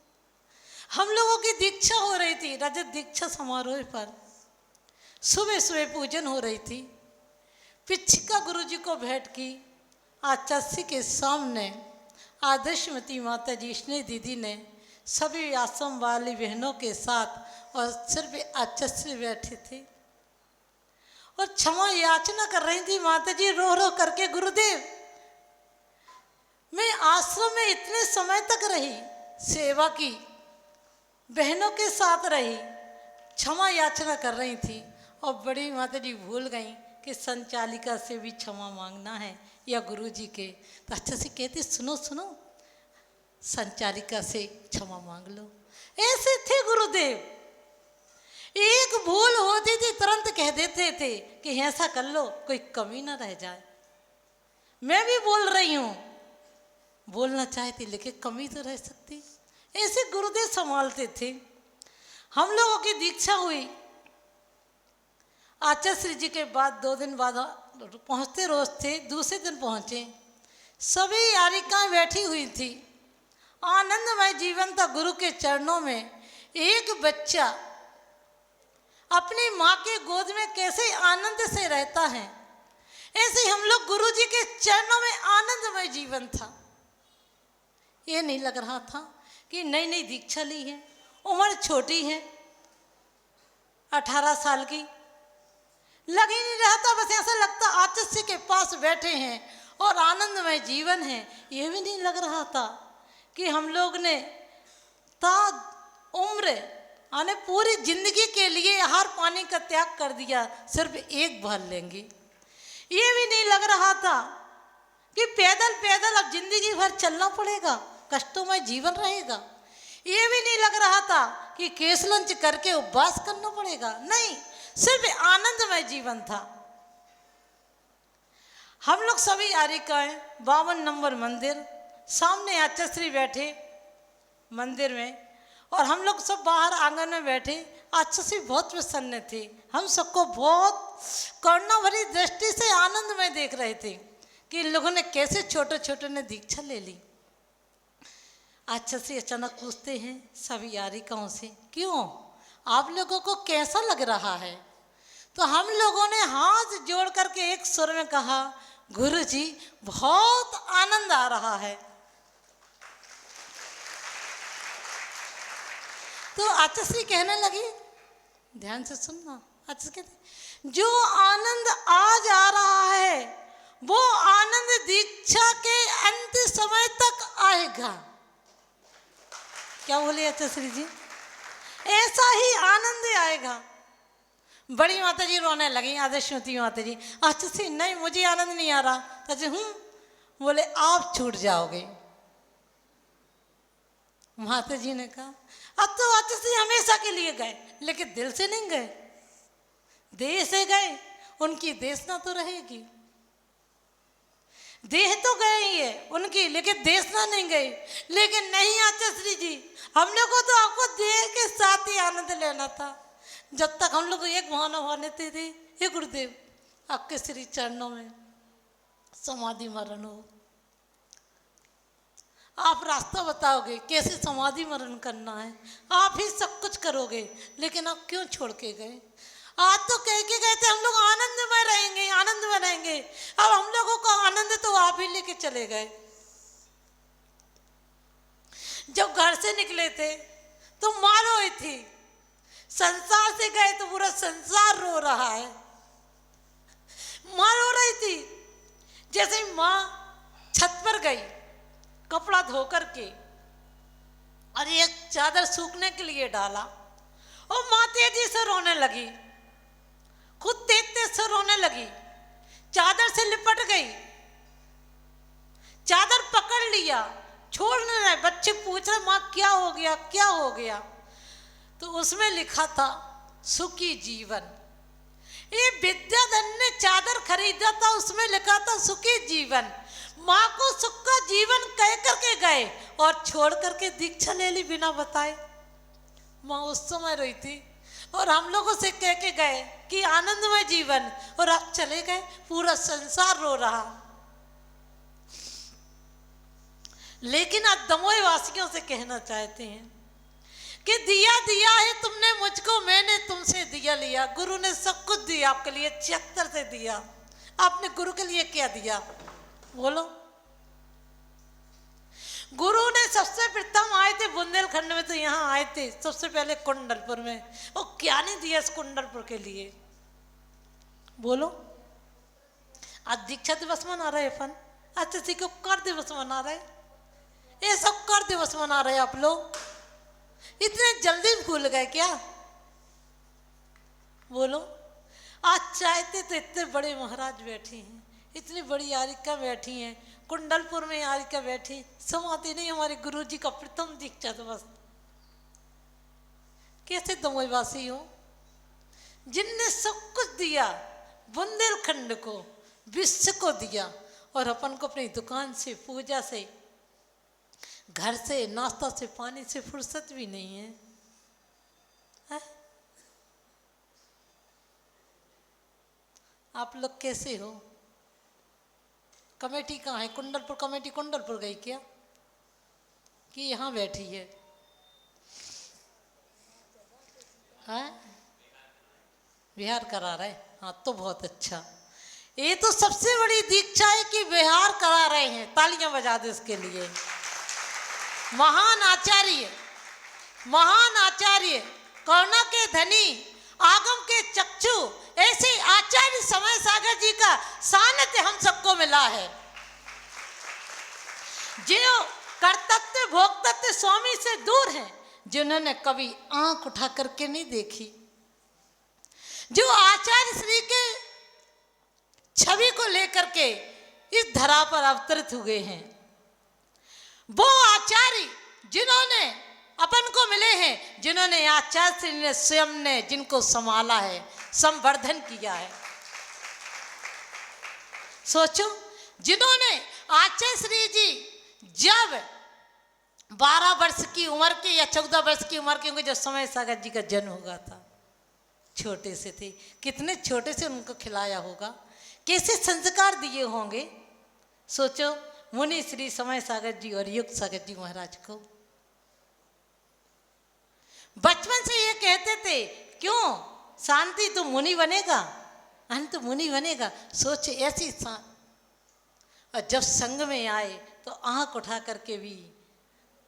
हम लोगों की दीक्षा हो रही थी। रजत दीक्षा समारोह पर सुबह सुबह पूजन हो रही थी। पिछिका गुरु जी को भेंट की। आचार्य के सामने आदर्शमती माता जी स्नेह दीदी ने सभी आश्रम वाली बहनों के साथ और सिर्फ आचार्य बैठे थे और क्षमा याचना कर रही थी माता जी रो रो करके, गुरुदेव मैं आश्रम में इतने समय तक रही, सेवा की, बहनों के साथ रही, क्षमा याचना कर रही थी और बड़ी माता जी भूल गई कि संचालिका से भी क्षमा मांगना है या गुरु जी के। तो अच्छा से कहते सुनो सुनो, संचालिका से क्षमा मांग लो। ऐसे थे गुरुदेव, एक भूल होती थी तुरंत कह देते थे कि ऐसा कर लो कोई कमी ना रह जाए। मैं भी बोल रही हूँ, बोलना चाहती लेकिन कमी तो रह सकती। ऐसे गुरुदेव संभालते थे। हम लोगों की दीक्षा हुई। आचार्य जी के बाद 2 दिन बाद पहुँचते रोज थे, दूसरे दिन पहुँचे। सभी यारिकाएं बैठी हुई थी। आनंदमय जीवन था गुरु के चरणों में। एक बच्चा अपनी माँ के गोद में कैसे आनंद से रहता है, ऐसे हम लोग गुरु जी के चरणों में आनंदमय जीवन था। ये नहीं लग रहा था कि नई नई दीक्षा ली है, उम्र छोटी है, 18 साल की, लग ही नहीं रहा था। बस ऐसा लगता आचार्य के पास बैठे हैं और आनंदमय जीवन है। ये भी नहीं लग रहा था कि हम लोग ने ता उम्र आने पूरी जिंदगी के लिए आहार पानी का त्याग कर दिया, सिर्फ एक बार लेंगे। ये भी नहीं लग रहा था कि पैदल पैदल अब जिंदगी भर चलना पड़ेगा, कष्टमय जीवन रहेगा। ये भी नहीं लग रहा था कि केस लंच करके उपवास करना पड़ेगा, नहीं, सिर्फ आनंदमय जीवन था। हम लोग सभी आरिकाएं 52 नंबर मंदिर सामने आचार्य बैठे मंदिर में, और हम लोग सब बाहर आंगन में बैठे। आचार्य बहुत प्रसन्न थे, हम सबको बहुत करुणा भरी दृष्टि से आनंद में देख रहे थे कि इन लोगों ने कैसे छोटे छोटे ने दीक्षा ले ली। आचार्य अचानक पूछते हैं सभी आरिकाओं से, क्यों, आप लोगों को कैसा लग रहा है? तो हम लोगों ने हाथ जोड़ करके एक सुर में कहा, गुरुजी बहुत आनंद आ रहा है। तो आचार्य कहने लगी, ध्यान से सुनना, आचार्य कहते जो आनंद आज आ रहा है वो आनंद दीक्षा के अंतिम समय तक आएगा। क्या बोले आचार्य जी? ऐसा ही आनंद आएगा। बड़ी माता जी रोने लगी, आदर्शवती माता जी। आचार्य नहीं, मुझे आनंद नहीं आ रहा। तो बोले आप छूट जाओगे। माता जी ने कहा, अब तो आचार्य हमेशा के लिए गए, लेकिन दिल से नहीं गए, देह से गए, उनकी देशना तो रहेगी। देह तो गए ही है उनकी, लेकिन देशना नहीं गए। लेकिन नहीं आचार्य जी, हम लोग को तो आपको देह के साथ ही आनंद लेना था। जब तक हम लोग एक भावना मानते थे, हे गुरुदेव आपके श्री चरणों में समाधि मरण हो, आप रास्ता बताओगे कैसे समाधि मरण करना है, आप ही सब कुछ करोगे, लेकिन आप क्यों छोड़ के गए? आज तो कह के गए थे हम लोग आनंद में रहेंगे, आनंद में रहेंगे। अब हम लोगों को आनंद तो आप ही लेके चले गए। जब घर से निकले थे तो माँ रोई थी, संसार से गए तो पूरा संसार रो रहा है। माँ रो रही थी। जैसे माँ छत पर गई कपड़ा धो करके और एक चादर सूखने के लिए डाला, और माँ तेजी से रोने लगी, खुद तेज तेज से रोने लगी, चादर से लिपट गई, चादर पकड़ लिया, छोड़ नहीं रहे। बच्चे पूछ रहे माँ क्या हो गया, क्या हो गया? तो उसमें लिखा था सुखी जीवन। ये विद्याधन ने चादर खरीदा था, उसमें लिखा था सुखी जीवन। माँ को सुख का जीवन कह करके गए और छोड़ करके दीक्षा ले ली बिना बताए। माँ उस समय रोई थी और हम लोगों से कह के गए कि आनंदमय जीवन, और आप चले गए, पूरा संसार रो रहा। लेकिन आज दमोह वासियों से कहना चाहते हैं कि दिया दिया है तुमने मुझको, मैंने तुमसे दिया लिया। गुरु ने सब कुछ दिया आपके लिए, 76 से दिया। आपने गुरु के लिए क्या दिया बोलो? गुरु ने सबसे प्रथम आए थे बुंदेलखंड में, तो यहाँ आए थे सबसे पहले कुंडलपुर में। वो क्या नहीं दिया इस कुंडलपुर के लिए बोलो? आज दीक्षा दिवस मना रहे अपन, आचार्य को कर दिवस मना रहे, ये सब कर दिवस मना रहे। आप लोग इतने जल्दी भूल गए क्या बोलो? आज चाहते तो इतने बड़े महाराज बैठे हैं, इतनी बड़ी आरिका बैठी हैं, कुंडलपुर में आरिका बैठी, समाधि नहीं हमारे गुरुजी का प्रथम दीक्षा दिवस। कैसे दमोहवासी हो जिनने सब कुछ दिया, बुंदेलखंड को, विश्व को दिया, और अपन को अपनी दुकान से, पूजा से, घर से, नाश्ता से, पानी से फुर्सत भी नहीं है, है? आप लोग कैसे हो? कमेटी कहाँ है? कुंडलपुर कमेटी कुंडलपुर गई क्या कि यहाँ बैठी है? बिहार करा रहे? हाँ तो बहुत अच्छा। ये तो सबसे बड़ी दीक्षा है कि बिहार करा रहे हैं, तालियां बजा दो इसके लिए। महान आचार्य, महान आचार्य, करुणा के धनी, आगम के चक्षु, ऐसे आचार्य समय सागर जी का सानिध्य हम सबको मिला है। जो कर्तव्य भोक्तव्य स्वामी से दूर हैं, जिन्होंने कभी आंख उठा करके नहीं देखी, जो आचार्य श्री के छवि को लेकर के इस धरा पर अवतरित हुए हैं। वो आचार्य जिन्होंने अपन को मिले हैं, जिन्होंने आचार्य श्री ने स्वयं ने जिनको संभाला है, संवर्धन किया है। सोचो, जिन्होंने आचार्य श्री जी जब 12 वर्ष की उम्र के या 14 वर्ष की उम्र के होंगे जब समय सागर जी का जन्म हुआ था, छोटे से थे, कितने छोटे से उनको खिलाया होगा, कैसे संस्कार दिए होंगे। सोचो, मुनि श्री समय सागर जी और युग सागर जी महाराज को बचपन से ये कहते थे, क्यों शांति तू मुनि बनेगा, अंत मुनि बनेगा। सोच ऐसी और जब संग में आए तो आंख उठा करके भी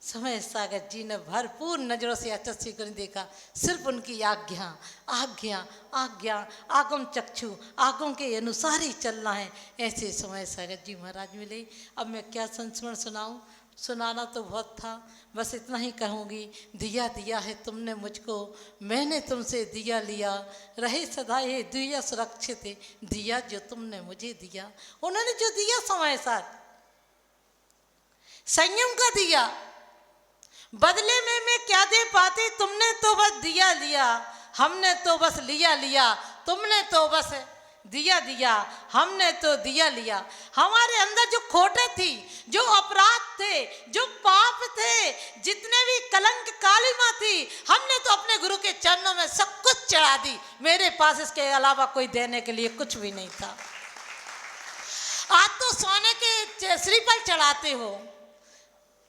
समय सागर जी ने भरपूर नजरों से आचार्य को नहीं देखा, सिर्फ उनकी आज्ञा आज्ञा आज्ञा आगम चक्षु आगम के अनुसार ही चलना है। ऐसे समय सागर जी महाराज मिले। अब मैं क्या संस्मरण सुनाऊं, सुनाना तो बहुत था, बस इतना ही कहूँगी। दिया दिया है तुमने मुझको, मैंने तुमसे दिया लिया, रहे सदा ये दिया सुरक्षित है, दिया जो तुमने मुझे दिया। उन्होंने जो दिया समय साथ संयम का दिया, बदले में मैं क्या दे पाती, तुमने तो बस दिया लिया, हमने तो बस लिया लिया, तुमने तो बस दिया दिया, हमने तो दिया लिया। हमारे अंदर जो खोटे थी, जो अपराध थे, जो पाप थे, जितने भी कलंक कालिमा थी, हमने तो अपने गुरु के चरणों में सब कुछ चढ़ा दी। मेरे पास इसके अलावा कोई देने के लिए कुछ भी नहीं था। आज तो सोने के श्रीफल चढ़ाते हो,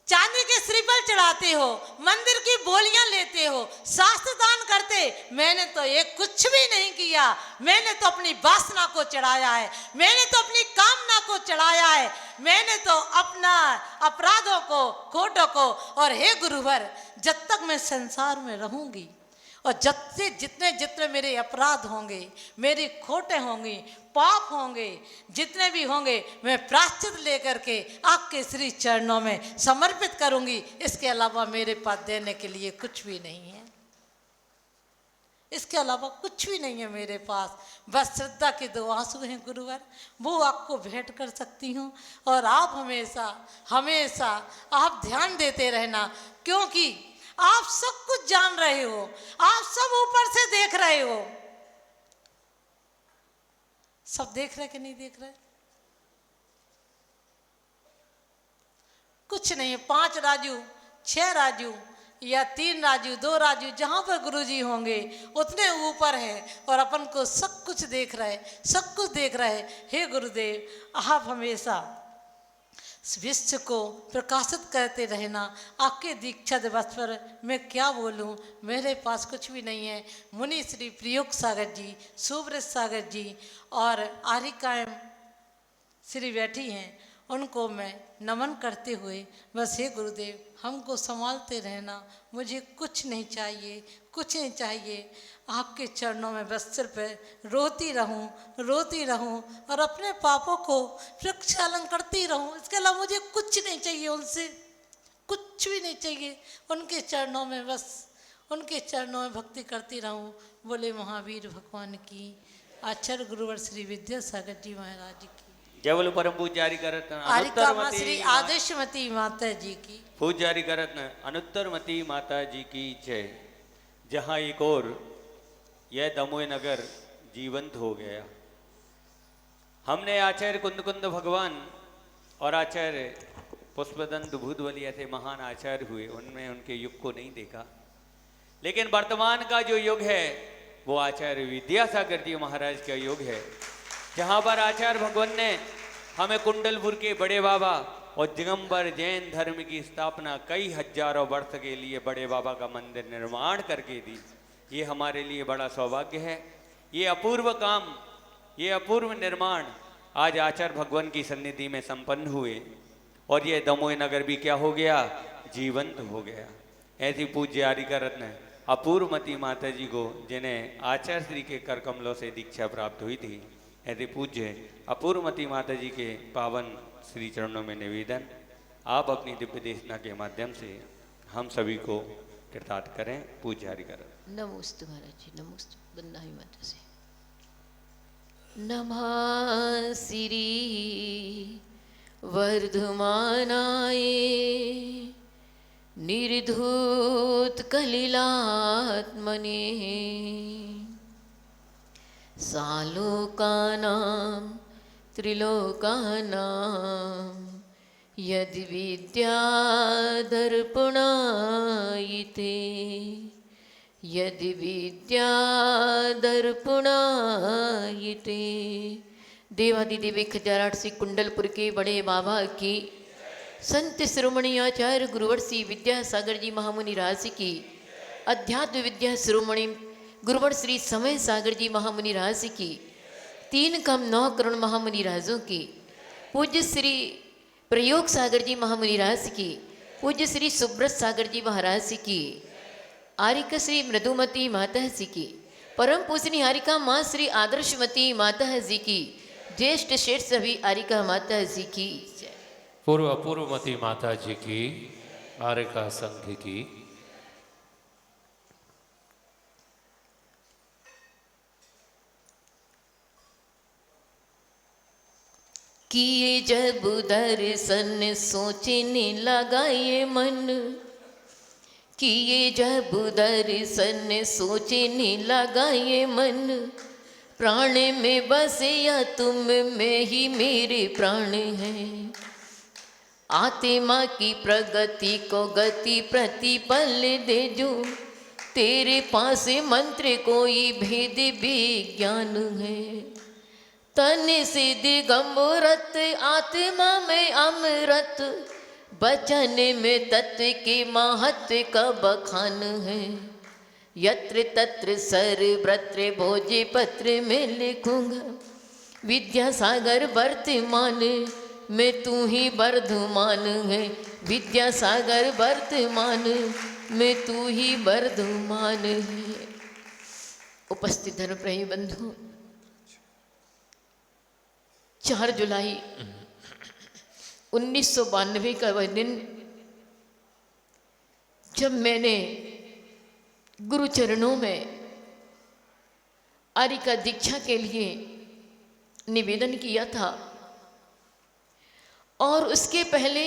चांदी के श्रीफल चढ़ाते हो, मंदिर की बोलियां लेते हो, शास्त्र दान करते। मैंने तो ये कुछ भी नहीं किया, मैंने तो अपनी वासना को चढ़ाया है, मैंने तो अपनी कामना को चढ़ाया है, मैंने तो अपना अपराधों को, खोटों को। और हे गुरुवर, जब तक मैं संसार में रहूंगी और जब से जितने जितने मेरे अपराध होंगे, मेरी खोटे होंगी, पाप होंगे, जितने भी होंगे, मैं प्रायश्चित लेकर के आपके श्री चरणों में समर्पित करूंगी। इसके अलावा मेरे पास देने के लिए कुछ भी नहीं है, इसके अलावा कुछ भी नहीं है मेरे पास। बस श्रद्धा के 2 आंसू हैं गुरुवर, वो आपको भेंट कर सकती हूँ। और आप हमेशा हमेशा आप ध्यान देते रहना, क्योंकि आप सब कुछ जान रहे हो, आप सब ऊपर से देख रहे हो। सब देख रहे कि नहीं देख रहे? कुछ नहीं है, 5 राजू, 6 राजू या 3 राजू, 2 राजू, जहां पर गुरुजी होंगे उतने ऊपर है और अपन को सब कुछ देख रहे, सब कुछ देख रहे। हे गुरुदेव, आप हमेशा विश्व को प्रकाशित करते रहना। आपके दीक्षा दिवस पर मैं क्या बोलूं, मेरे पास कुछ भी नहीं है। मुनि श्री प्रयोग सागर जी, सुब्रत सागर जी और आरिकायम श्री बैठी हैं, उनको मैं नमन करते हुए बस हे गुरुदेव हमको संभालते रहना, मुझे कुछ नहीं चाहिए, कुछ नहीं चाहिए। आपके चरणों में बस सिर्फ रोती रहूं और अपने पापों को प्रक्षालन करती रहूं। इसके अलावा मुझे कुछ नहीं चाहिए, उनसे कुछ भी नहीं चाहिए। उनके चरणों में बस, उनके चरणों में भक्ति करती रहूं। बोले महावीर भगवान की, आचार्य गुरुवर श्री विद्यासागर जी महाराज की जय। बोलो परम पूज्य श्री आदेशमती माता जी की, पूज्य अनुत्तरमती माता जी की जय। जहाँ एक और यह दमोह नगर जीवंत हो गया। हमने आचार्य कुंद भगवान और आचार्य पुष्पदंत भूतवली ऐसे महान आचार्य हुए, उनमें उनके युग को नहीं देखा। लेकिन वर्तमान का जो युग है वो आचार्य विद्यासागर जी महाराज का युग है, जहाँ पर आचार्य भगवान ने हमें कुंडलपुर के बड़े बाबा और दिगंबर जैन धर्म की स्थापना कई हजारों वर्ष के लिए बड़े बाबा का मंदिर निर्माण करके दी। ये हमारे लिए बड़ा सौभाग्य है। ये अपूर्व काम, ये अपूर्व निर्माण आज आचार्य भगवान की सन्निधि में संपन्न हुए और ये दमोह नगर भी क्या हो गया, जीवंत हो गया। ऐसी पूज्य आरिका रत्न अपूर्वमती माता जी को, जिन्हें आचार्य श्री के कर कमलों से दीक्षा प्राप्त हुई थी, ऐसे पूज्य अपूर्वमती माता जी के पावन श्री चरणों में निवेदन, आप अपनी दिव्य देशना के माध्यम से हम सभी को कृतार्थ करें। पूज्य आरिका रत्न। नमोस्तु महाराज जी, नमोस्तु। बंदा ही माता से नमः श्री वर्धमानाय निर्धूत कलिलात्मने सालोकानां त्रिलोकानां यद विद्या दर्पणायिते यदि विद्या दर्पणायिते। देवादिदेव 1008 कुंडलपुर के बड़े बाबा की, संत शिरोमणि आचार्य गुरुवर श्री विद्यासागर जी महामुनि राज की, अध्यात्म विद्या शिरोमणि गुरुवर श्री समय सागर जी महामुनि राज की, 3 कम 9 करोड़ महामुनि राजों की, पूज्य श्री प्रयोग सागर जी महामुनि राज की, पूज्य श्री सुब्रत सागर जी महाराज की, आरिका श्री मृदुमती माता जी की, परम पूजनी आरिका माँ श्री आदर्शमती माता जी की, ज्येष्ठ शेठ सभी आरिका माता जी की जय। पूर्व अपूर्वमती माता जी की, आरिका संघ की। किए जब दर्शन सोचने लगा ये मन, किए जब दर्शन सोचने लगा ये मन, प्राण में बसे या तुम में ही मेरे प्राण हैं। आत्मा की प्रगति को गति प्रतिपल दे जो, तेरे पास मंत्र कोई भेद विज्ञान है। तन से दिगंबरत आत्मा में अमृत, बचन में तत्व के महत्व का बखान है। यत्र तत्र सर व्रत्र भोजे पत्र में लिखूंगा, विद्यासागर वर्तमान में तू ही वर्धमान है। विद्यासागर वर्तमान में तू ही वर्धमान है। उपस्थित धर्म प्रेमी बंधु, 4 जुलाई 1992 का वह दिन, जब मैंने गुरु चरणों में आरिका दीक्षा के लिए निवेदन किया था, और उसके पहले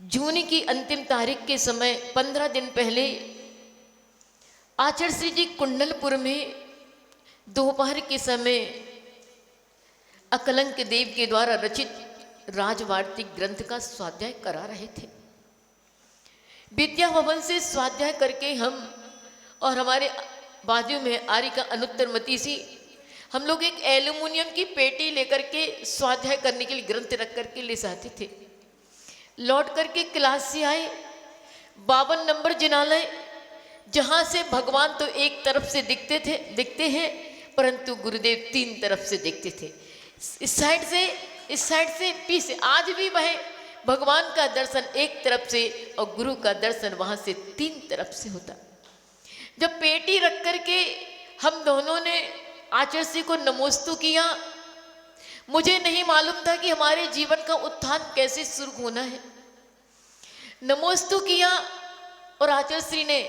जून की अंतिम तारीख के समय 15 दिन पहले आचार्य श्री जी कुंडलपुर में दोपहर के समय अकलंक देव के द्वारा रचित राजवार्तिक ग्रंथ का स्वाध्याय करा रहे थे। विद्या भवन से स्वाध्याय करके हम और हमारे बाजू में आरिका अनुत्तरमती सी, हम लोग एक एल्युमिनियम की पेटी लेकर के स्वाध्याय करने के लिए ग्रंथ रख करके ले जाते थे। लौट करके क्लास से आए, 52 नंबर जिनालय, जहाँ से भगवान तो एक तरफ से दिखते हैं, परंतु गुरुदेव 3 तरफ से दिखते थे। इस साइड से पीछे। आज भी वह भगवान का दर्शन एक तरफ से और गुरु का दर्शन वहाँ से 3 तरफ से होता। जब पेटी रख करके हम दोनों ने आचार्य जी को नमोस्तु किया, मुझे नहीं मालूम था कि हमारे जीवन का उत्थान कैसे शुरू होना है। नमोस्तु किया और आचार्य श्री ने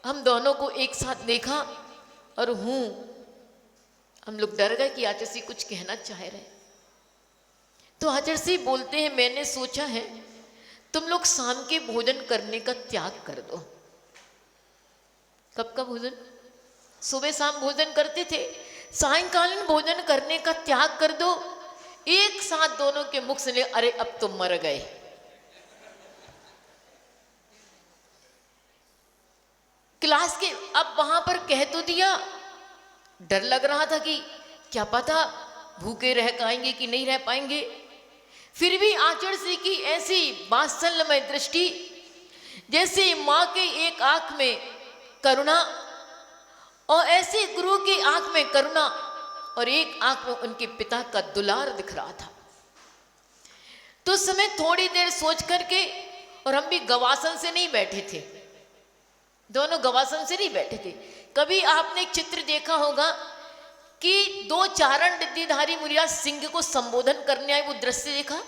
हम दोनों को एक साथ देखा और हम लोग डर गए कि आचार्य श्री कुछ कहना चाह रहे। तो आचार्य श्री बोलते हैं, मैंने सोचा है तुम लोग शाम के भोजन करने का त्याग कर दो। कब का भोजन? सुबह शाम भोजन करते थे, सायंकालीन भोजन करने का त्याग कर दो। एक साथ दोनों के मुख से ले, अरे अब तो मर गए। क्लास के अब वहां पर कह तो दिया, डर लग रहा था कि क्या पता भूखे रह पाएंगे कि नहीं रह पाएंगे। फिर भी आचार्य श्री की ऐसी वात्सल्यमय दृष्टि, जैसे माँ के एक आंख में करुणा और ऐसे गुरु की आंख में करुणा और एक आंख में उनके पिता का दुलार दिख रहा था। तो उस समय थोड़ी देर सोच करके, और हम भी गवासन से नहीं बैठे थे, दोनों गवासन से नहीं बैठे थे। कभी आपने एक चित्र देखा होगा कि 2 चारण रिद्धिधारी मुनिराज सिंह को संबोधन करने आए, वो दृश्य देखा।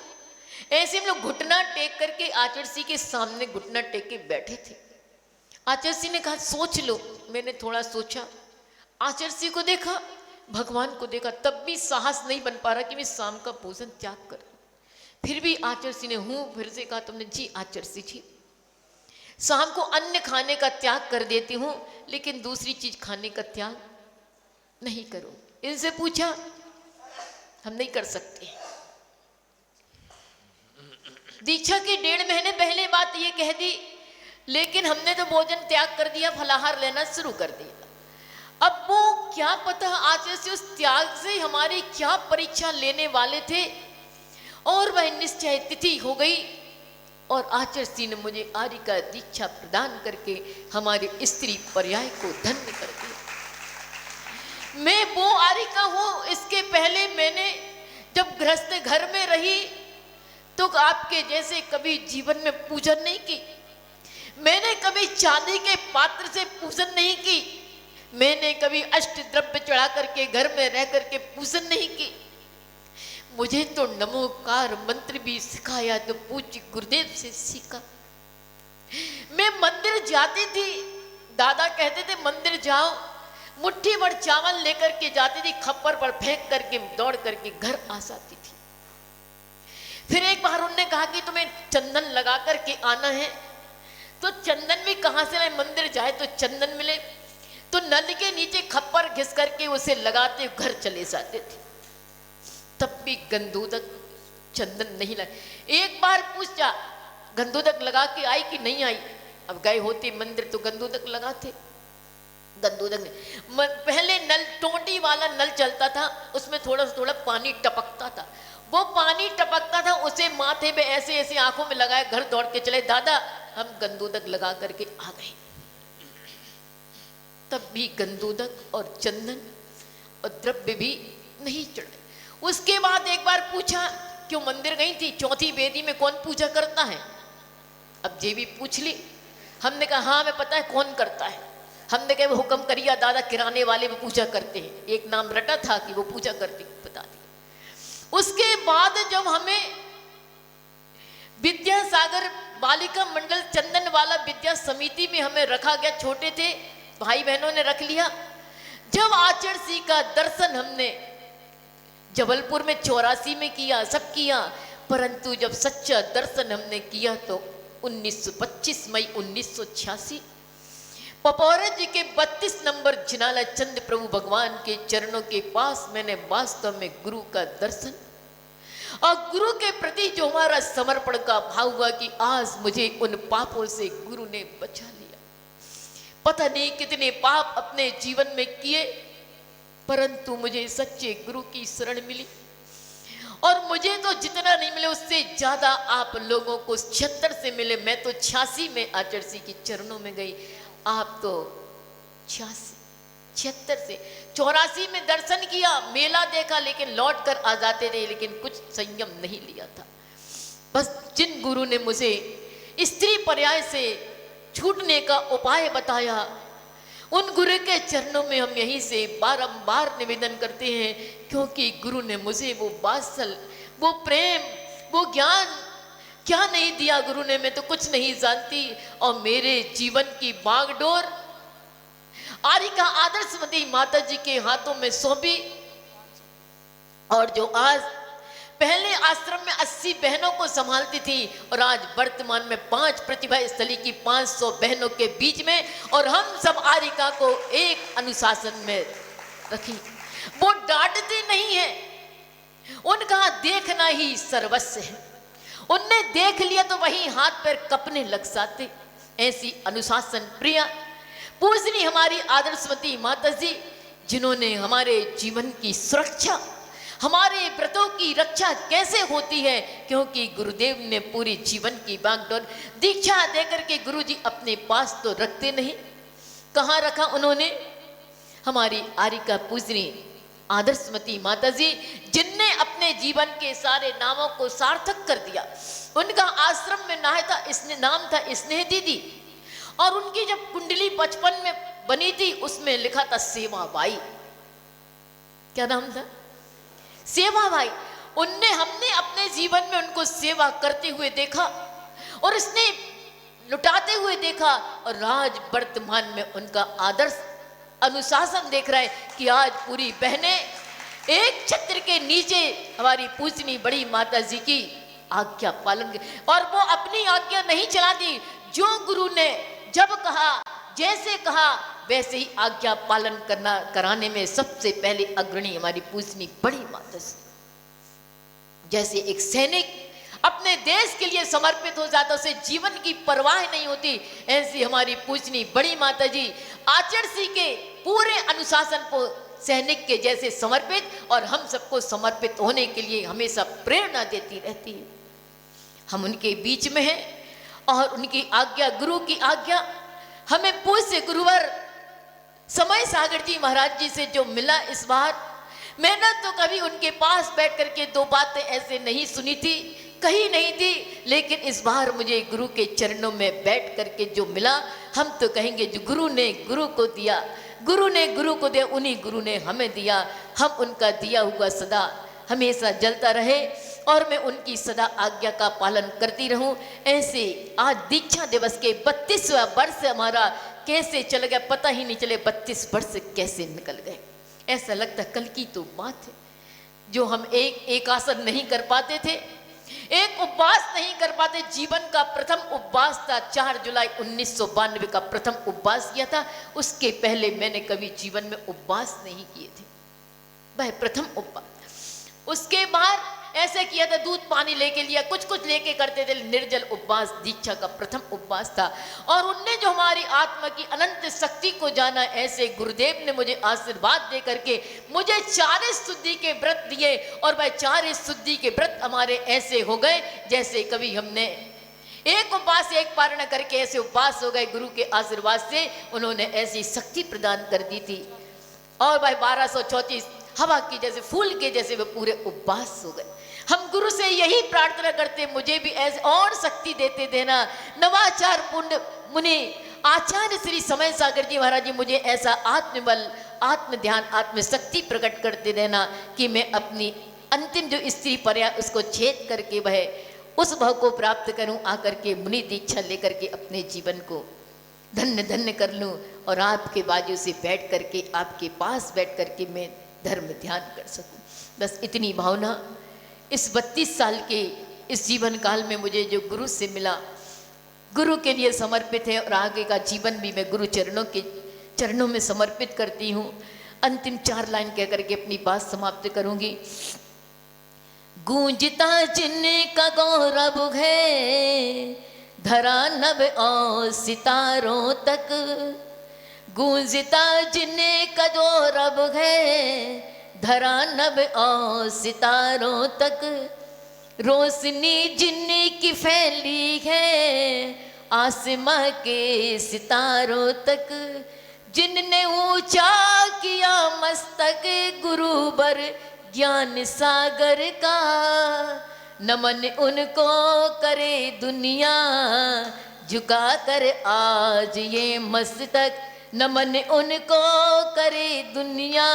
ऐसे हम लोग घुटना टेक करके आचार्य श्री के सामने घुटना टेक के बैठे थे। आचार्य श्री ने कहा सोच लो। मैंने थोड़ा सोचा, आचर्षी को देखा, भगवान को देखा, तब भी साहस नहीं बन पा रहा कि मैं शाम का भोजन त्याग कर। फिर भी आचर्षी ने हूं फिर से कहा, तुमने जी आचर्षी जी, शाम को अन्न खाने का त्याग कर देती हूं, लेकिन दूसरी चीज खाने का त्याग नहीं करूं। इनसे पूछा, हम नहीं कर सकते। दीक्षा के 1.5 महीने पहले बात ये कह दी, लेकिन हमने तो भोजन त्याग कर दिया, फलाहार लेना शुरू कर दिया। अब वो क्या पता आचर्षी उस त्याग से हमारी क्या परीक्षा लेने वाले थे, और वह निश्चय तिथि हो गई और आचर्षी ने मुझे आर्य का दीक्षा प्रदान करके हमारे स्त्री पर्याय को धन्य कर दिया। मैं वो आर्य का हूं, इसके पहले मैंने जब गृहस्थ घर में रही तो आपके जैसे कभी जीवन में पूजन नहीं की। मैंने कभी चांदी के पात्र से पूजन नहीं की। मैंने कभी अष्ट द्रव्य चढ़ा करके घर में रह करके पूजन नहीं की। मुझे तो नमोकार मंत्र भी सिखाया तो पूज्य गुरुदेव से सीखा। मैं मंदिर जाती थी, दादा कहते थे मंदिर जाओ, मुट्ठी भर चावल लेकर के जाती थी, खप्पर पर फेंक करके दौड़ करके घर आ जाती थी। फिर एक बार उन्होंने कहा कि तुम्हें चंदन लगा करके आना है, तो चंदन भी कहां से लाए, मंदिर जाए तो चंदन मिले, तो नल के नीचे खप्पर घिस करके उसे लगाते घर चले जाते थे। तब भी गंधोदक चंदन नहीं लाए। एक बार पूछा, गंधोदक लगा के आई कि नहीं आई? अब गए होते मंदिर तो गंधोदक लगाते। गंधोदक ने पहले नल, टोंटी वाला नल चलता था, उसमें थोड़ा थोड़ा पानी टपकता था। वो पानी टपकता था, उसे माथे पे ऐसे ऐसे आंखों में लगाए, घर दौड़ के चले, दादा हम गंधोदक लगा करके आ गए। तब भी गंधोदक और चंदन और द्रव्य भी नहीं चढ़े। उसके बाद एक बार पूछा, क्यों मंदिर गई थी, चौथी वेदी में कौन पूजा करता है? अब ये भी पूछ ली। हमने कहा हाँ हमें पता है कौन करता है। हमने कहा हुक्म करिया दादा, किराने वाले वो पूजा करते हैं। एक नाम रटा था कि वो पूजा करते, बता दिया। उसके बाद जब हमें विद्यासागर बालिका मंडल चंदन वाला विद्या समिति में हमें रखा गया, छोटे थे भाई बहनों ने रख लिया। जब आचर्षी का दर्शन हमने जबलपुर में 84 में किया, सब किया, परंतु जब सच्चा दर्शन हमने किया तो 25 मई 1986 पपौरा जी के 32 नंबर जिनाला चंद प्रभु भगवान के चरणों के पास मैंने वास्तव में गुरु का दर्शन और गुरु के प्रति जो हमारा समर्पण का भाव हुआ कि आज मुझे उन पापों से गुरु ने बचा लिया। पता नहीं कितने पाप अपने जीवन में किए, परंतु मुझे सच्चे गुरु की शरण मिली। और मुझे तो जितना नहीं मिले उससे ज्यादा आप लोगों को 76 से मिले। मैं तो 86 में आचर्षी के चरणों में गई, आप तो 76 से 84 में दर्शन किया, मेला देखा, लेकिन लौट कर आ जाते थे, लेकिन कुछ संयम नहीं लिया था। बस जिन गुरु ने मुझे स्त्री पर्याय से छूटने का उपाय बताया, उन गुरु के चरणों में हम यहीं से बारंबार निवेदन करते हैं, क्योंकि गुरु ने मुझे वो वात्सल, वो प्रेम, वो ज्ञान क्या नहीं दिया गुरु ने, मैं तो कुछ नहीं जानती। और मेरे जीवन की बागडोर आर्य का आदर्शमती माता जी के हाथों में सौंपी। और जो आज पहले आश्रम में 80 बहनों को संभालती थी और आज वर्तमान में 5 प्रतिभा स्थली की 500 बहनों के बीच में, और हम सब आर्यिका को एक अनुशासन में रखी। वो डांटती नहीं है, उनका देखना ही सर्वस्व है। उनने देख लिया तो वही हाथ पैर कपने लग जाते। ऐसी अनुशासन प्रिया पूजनी हमारी आदर्शवती माता जी, जिन्होंने हमारे जीवन की सुरक्षा, हमारे व्रतों की रक्षा कैसे होती है, क्योंकि गुरुदेव ने पूरी जीवन की बागडोर दीक्षा देकर के गुरुजी अपने पास तो रखते नहीं। कहाँ रखा उन्होंने? हमारी आर्यिका पूजनी आदर्शमती माता जी, जिनने अपने जीवन के सारे नामों को सार्थक कर दिया। उनका आश्रम में नाम था स्नेह दीदी, और उनकी जब कुंडली 55 में बनी थी उसमें लिखा था सेवाबाई। क्या नाम था? सेवाबाई। हमने अपने जीवन में उनको सेवा करते हुए देखा और इसने लुटाते हुए देखा, और आज वर्तमान में उनका आदर्श अनुशासन देख रहा है कि आज पूरी बहनें एक छत्र के नीचे हमारी पूजनी बड़ी माता जी की आज्ञा पालन और वो अपनी आज्ञा नहीं चलाती। जो गुरु ने जब कहा, जैसे कहा, वैसे ही आज्ञा पालन कराने में सबसे पहले अग्रणी हमारी पूजनी बड़ी माता जी। जैसे एक सैनिक अपने देश के लिए समर्पित हो जाता, उसे जीवन की परवाह नहीं होती, ऐसी हमारी पूजनी बड़ी माता जी आचरण के पूरे अनुशासन को सैनिक के जैसे समर्पित और हम सबको समर्पित होने के लिए हमेशा प्रेरणा देती रहती है। हम उनके बीच में हैं और उनकी आज्ञा, गुरु की आज्ञा हमें पूज्य गुरुवर समय सागर जी महाराज जी से जो मिला इस बार, मैंने तो कभी उनके पास बैठ करके दो बातें ऐसे नहीं सुनी थी, कही नहीं थी, लेकिन इस बार मुझे गुरु के चरणों में बैठ करके जो मिला, हम तो कहेंगे जो गुरु ने गुरु को दिया, गुरु ने गुरु को दिया, उन्हीं गुरु ने हमें दिया। हम उनका दिया हुआ सदा हमेशा जलता रहे और मैं उनकी सदा आज्ञा का पालन करती रहूं। ऐसे आज दीक्षा दिवस के 32वां वर्ष हमारा कैसे चल गया पता ही नहीं चले, 32 वर्ष कैसे निकल गए। ऐसा लगता कल की तो बात है जो हम एक आसन नहीं कर पाते थे, एक उपवास नहीं कर पाते। जीवन का प्रथम उपवास था 4 जुलाई 1992 का प्रथम उपवास किया था। उसके पहले मैंने कभी जीवन में उपवास नहीं किए थे, वह प्रथम उपवास। उसके बाद ऐसे किया था, दूध पानी लेके लिया, कुछ कुछ लेके करते थे। निर्जल उपवास दीक्षा का प्रथम उपवास था और उनने जो हमारी आत्मा की अनंत शक्ति को जाना, ऐसे गुरुदेव ने मुझे आशीर्वाद दे करके मुझे 40 शुद्धि के व्रत दिए और वह 40 शुद्धि के व्रत हमारे ऐसे हो गए जैसे कभी हमने एक उपवास एक पारण करके ऐसे उपवास हो गए। गुरु के आशीर्वाद से उन्होंने ऐसी शक्ति प्रदान कर दी थी और भाई 1234 हवा की जैसे फूल के जैसे वे पूरे उपवास हो गए। हम गुरु से यही प्रार्थना करते, मुझे भी ऐसे और शक्ति देते देना। नवाचार पुण्य मुनि आचार्य श्री समय सागर जी महाराज जी मुझे ऐसा आत्मबल, आत्म ध्यान, आत्मशक्ति प्रकट करते रहना कि मैं अपनी अंतिम जो स्त्री पर्याय उसको छेद करके वह उस भाव को प्राप्त करूं, आकर के मुनि दीक्षा लेकर के अपने जीवन को धन्य धन्य कर लूं और आपके बाजू से बैठ करके, आपके पास बैठ करके मैं धर्म ध्यान कर सकूं। बस इतनी भावना इस 32 साल के इस जीवन काल में मुझे जो गुरु से मिला, गुरु के लिए समर्पित है और आगे का जीवन भी मैं गुरु चरणों में समर्पित करती हूँ। अंतिम 4 लाइन कह करके अपनी बात समाप्त करूंगी। गूंजता जिनका गौरव है धरा नभ और सितारों तक, गूंजता जिनका गौरव है धरा नभ और सितारों तक, रोशनी जिनकी फैली है आसमां के सितारों तक, जिनने ऊंचा किया मस्तक गुरुवर ज्ञान सागर का, नमन उनको करे दुनिया झुका कर आज ये मस्तक, नमन उनको करे दुनिया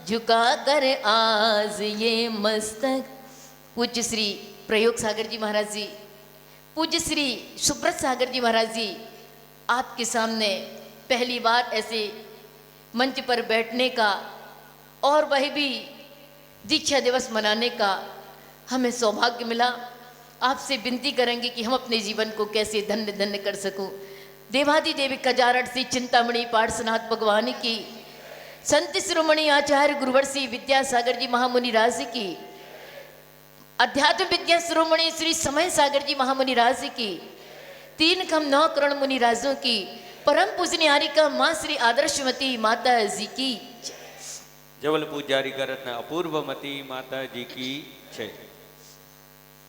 झुका कर आज ये मस्तक। पूज्य श्री प्रयोग सागर जी महाराज जी, पूज्य श्री सुब्रत सागर जी महाराज जी, आपके सामने पहली बार ऐसे मंच पर बैठने का और वह भी दीक्षा दिवस मनाने का हमें सौभाग्य मिला। आपसे विनती करेंगे कि हम अपने जीवन को कैसे धन्य धन्य कर सकूं। देवादि देवी कजारट श्री चिंतामणि पार्श्वनाथ भगवान की, संत शिरोमणि आचार्य गुरुवर श्री विद्यासागर जी महामुनि राज की, अध्यात्म विद्या शिरोमणि श्री समय सागर जी महामुनि राज की, 3 खम 9 करोड़ मुनि राजों की, परम पूजनीय हारिका माँ श्री आदर्शमती माता जी की, जबल पूजारी का रत्न अपूर्वमती माता जी की जय।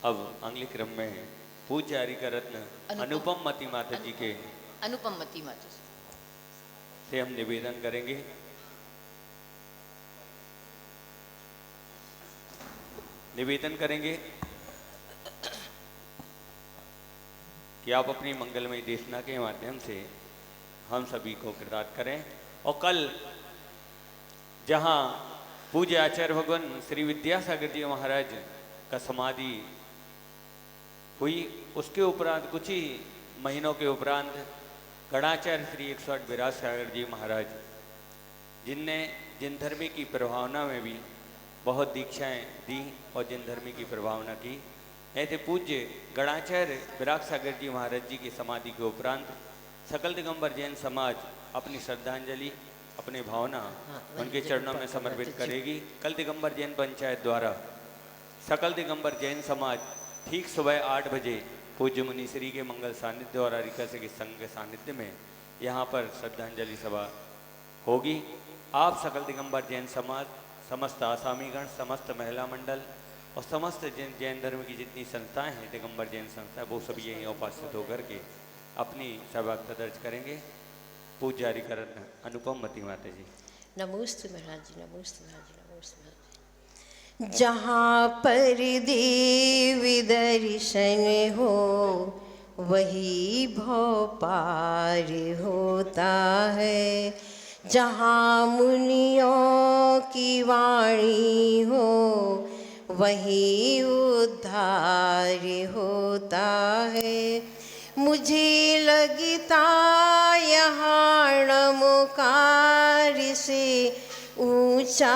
अब अगले क्रम में पूजारी का रत्न अनुपम मती माता जी के अनुपम मती माता से हम निवेदन करेंगे। निवेदन करेंगे कि आप अपनी मंगलमय देशना के माध्यम से हम सभी को कृतार्थ करें और कल जहां पूज्य आचार्य भगवान श्री विद्यासागर जी महाराज का समाधि हुई, उसके उपरांत कुछ ही महीनों के उपरांत गणाचार्य श्री 108 विराज सागर जी महाराज जिनने जिन धर्मी की प्रभावना में भी बहुत दीक्षाएं दी और जिन धर्मी की प्रभावना की, ऐसे पूज्य गणाचार्य विराग सागर जी महाराज जी की समाधि के उपरांत सकल दिगंबर जैन समाज अपनी श्रद्धांजलि, अपनी भावना उनके चरणों में समर्पित करेगी। कल दिगंबर जैन पंचायत द्वारा सकल दिगंबर जैन समाज ठीक सुबह 8 बजे पूज्य मुनीश्री के मंगल सानिध्य और हरिका के संघ के सानिध्य में यहाँ पर श्रद्धांजलि सभा होगी। आप सकल दिगंबर जैन समाज, समस्त आसामीगण, समस्त महिला मंडल और समस्त जैन धर्म की जितनी संस्थाएं हैं, दिगंबर जैन संस्था, वो सभी यहीं उपस्थित होकर के अपनी सौभाग्य दर्ज करेंगे। पूज्य हरिकरण अनुपम मती माता जी। नमोस्तु महाराज जी, नमोस्तु महाराज जी, नमोस्तु महाराज जी। जहाँ पर देव दर्शन हो वही भव पार होता है। जहाँ मुनियों की वाणी हो वही उद्धार होता है। मुझे लगता यहाँ नमोकार से ऊंचा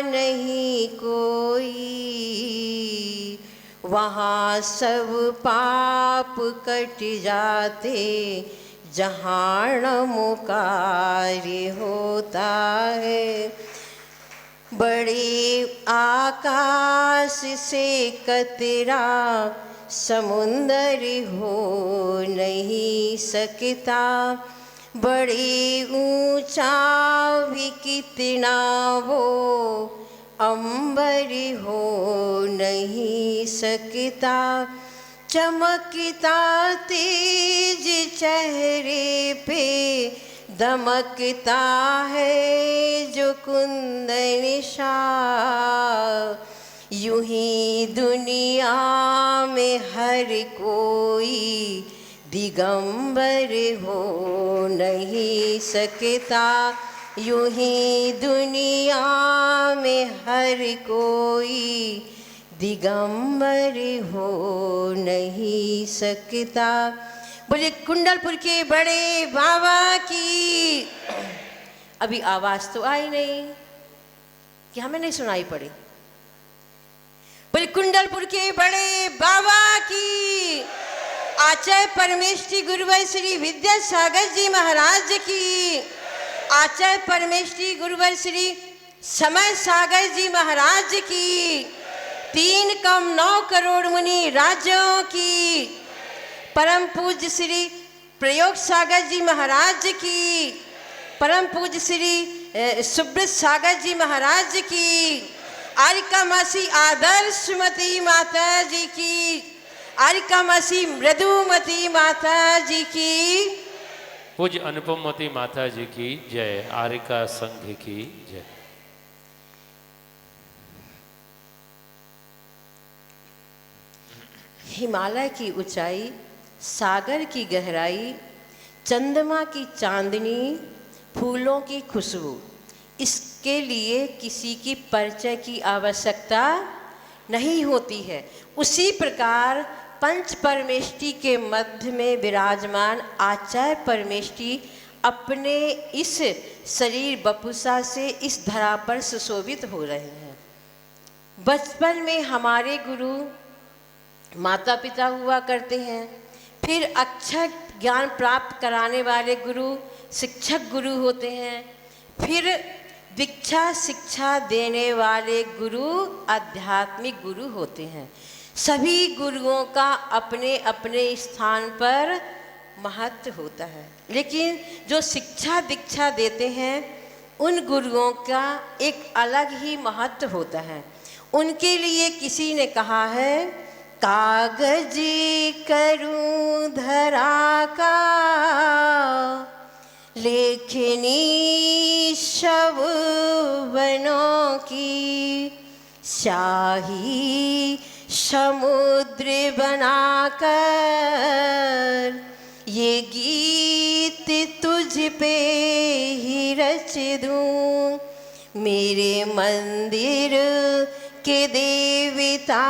नहीं कोई, वहाँ सब पाप कट जाते जहाँ नमोकार होता है। बड़े आकाश से कतरा समुंदर हो नहीं सकता, बड़े ऊंचा भी कितना वो अंबर हो नहीं सकता। चमकता तेज चेहरे पे दमकता है जो कुंदन शाह। यूं ही दुनिया में हर कोई दिगंबर हो नहीं सकता। यूं ही दुनिया में हर कोई दिगंबर हो नहीं सकता। बोले कुंडलपुर के बड़े बाबा की। अभी आवाज तो आई नहीं कि हमें नहीं सुनाई पड़ी। बोले कुंडलपुर के बड़े बाबा की। आचार्य परमेष्ठी गुरुवर श्री विद्यासागर जी महाराज की। आचार्य परमेष्ठी गुरुवर श्री समय सागर जी महाराज की। 3,9 करोड़ मुनि राज्यों की। परम पूज्य श्री प्रयोग सागर जी महाराज की। परम पूज्य श्री सुब्रत सागर जी महाराज की। आरिका मासी आदर्शमती माता जी की। आरिका मासी मृदुमती माता जी की। पूज्य अनुपमवती माता जी की जय। आरिका संघ की जय। हिमालय की ऊंचाई, सागर की गहराई, चंद्रमा की चांदनी, फूलों की खुशबू, इसके लिए किसी की परिचय की आवश्यकता नहीं होती है। उसी प्रकार पंच परमेष्ठी के मध्य में विराजमान आचार्य परमेष्ठी अपने इस शरीर बपुसा से इस धरा पर सुशोभित हो रहे हैं। बचपन में हमारे गुरु माता पिता हुआ करते हैं, फिर अक्षर ज्ञान प्राप्त कराने वाले गुरु शिक्षक गुरु होते हैं, फिर दीक्षा शिक्षा देने वाले गुरु आध्यात्मिक गुरु होते हैं। सभी गुरुओं का अपने अपने स्थान पर महत्व होता है, लेकिन जो शिक्षा दीक्षा देते हैं उन गुरुओं का एक अलग ही महत्व होता है। उनके लिए किसी ने कहा है, कागज करूं धरा का, लेखनी शव बनों की, शाही समुद्र बनाकर ये गीत तुझ पे ही रच दूं। मेरे मंदिर के देवता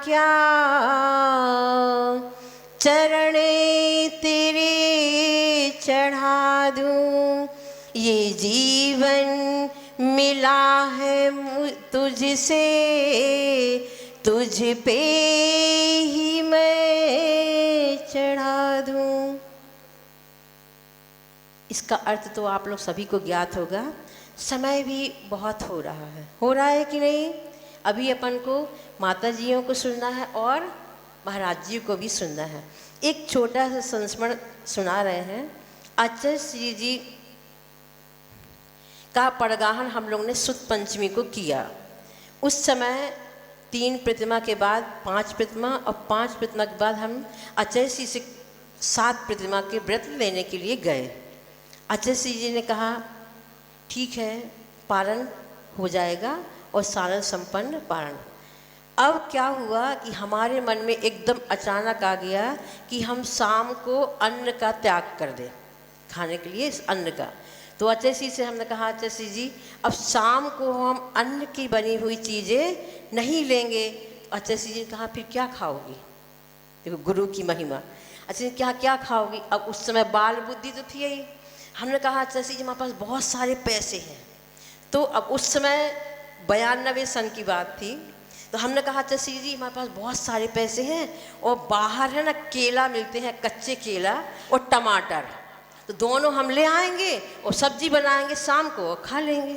क्या चरण तेरे चढ़ा दूं। ये जीवन मिला है तुझसे, तुझ पे ही मैं चढ़ा दूं। इसका अर्थ तो आप लोग सभी को ज्ञात होगा। समय भी बहुत हो रहा है कि नहीं? अभी अपन को माता जियों को सुनना है और महाराज जी को भी सुनना है। एक छोटा सा संस्मरण सुना रहे हैं। आचार्य श्री जी का परगाहन हम लोग ने सुद पंचमी को किया। उस समय 3 प्रतिमा के बाद 5 प्रतिमा और 5 प्रतिमा के बाद हम आचार्य श्री से 7 प्रतिमा के व्रत लेने के लिए गए। आचार्य श्री जी ने कहा ठीक है, पारण हो जाएगा और सारण संपन्न पारण। अब क्या हुआ कि हमारे मन में एकदम अचानक आ गया कि हम शाम को अन्न का त्याग कर दें, खाने के लिए इस अन्न का। तो आचार्य श्री से हमने कहा आचार्य श्री जी अब शाम को हम अन्न की बनी हुई चीज़ें नहीं लेंगे। आचार्य श्री जी ने कहा फिर क्या खाओगी? देखो गुरु की महिमा। अच्छा क्या क्या खाओगी? अब उस समय बाल बुद्धि तो थी ही। हमने कहा आचार्य श्री जी हमारे पास बहुत सारे पैसे हैं। तो अब उस समय 92 सन की बात थी। तो हमने कहा आचार्य श्री जी हमारे पास बहुत सारे पैसे हैं और बाहर है ना केला मिलते हैं, कच्चे केला और टमाटर, तो दोनों हम ले आएंगे और सब्जी बनाएंगे शाम को और खा लेंगे,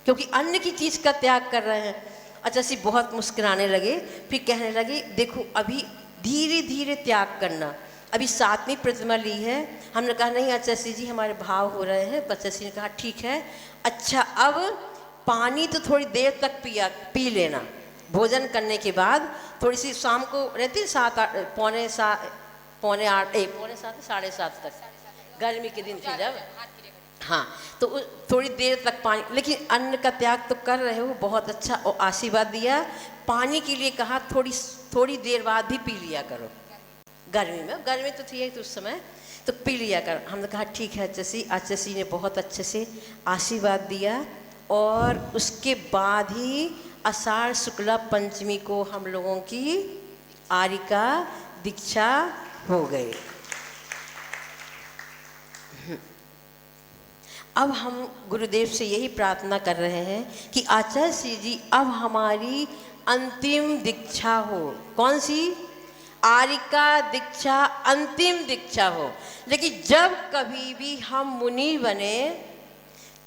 क्योंकि अन्न की चीज़ का त्याग कर रहे हैं। अच्छा सी बहुत मुस्कुराने लगे, फिर कहने लगे देखो अभी धीरे धीरे त्याग करना। अभी 7वीं प्रतिमा ली है। हमने कहा नहीं आचार्य श्री जी हमारे भाव हो रहे हैं। आचार्य श्री ने कहा ठीक है, अच्छा अब पानी तो थोड़ी देर तक पी लेना। भोजन करने के बाद थोड़ी सी शाम को रहती 7 पौने 7 साढ़े 7 तक, गर्मी के दिन थे जब, हाँ तो थोड़ी देर तक पानी, लेकिन अन्न का त्याग तो कर रहे हो, बहुत अच्छा। और आशीर्वाद दिया। पानी के लिए कहा थोड़ी देर बाद भी पी लिया करो। गर्मी तो थी तो उस समय तो पी लिया कर। हमने कहा ठीक है आचार्य श्री ने बहुत अच्छे से आशीर्वाद दिया। और उसके बाद ही आषाढ़ शुक्ला पंचमी को हम लोगों की आरिका दीक्षा हो गई। अब हम गुरुदेव से यही प्रार्थना कर रहे हैं कि आचार्य श्री जी अब हमारी अंतिम दीक्षा हो। कौन सी? आरिका दीक्षा अंतिम दीक्षा हो। लेकिन जब कभी भी हम मुनि बने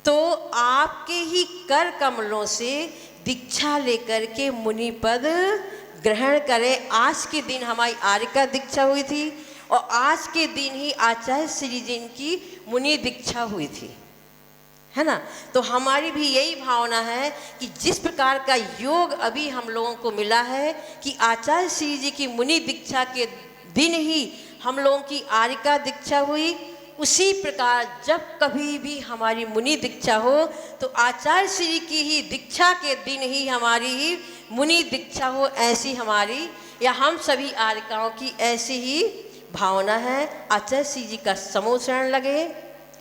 तो आपके ही कर कमलों से दीक्षा लेकर के मुनि पद ग्रहण करें। आज के दिन हमारी आरिका दीक्षा हुई थी और आज के दिन ही आचार्य श्री जी की मुनि दीक्षा हुई थी, है ना? तो हमारी भी यही भावना है कि जिस प्रकार का योग अभी हम लोगों को मिला है कि आचार्य श्री जी की मुनि दीक्षा के दिन ही हम लोगों की आरिका दीक्षा हुई, उसी प्रकार जब कभी भी हमारी मुनि दीक्षा हो तो आचार्य श्री की ही दीक्षा के दिन ही हमारी ही मुनि दीक्षा हो। ऐसी हमारी या हम सभी आरिकाओं की ऐसी ही भावना है। आचार्य श्री जी का समूह शरण लगे,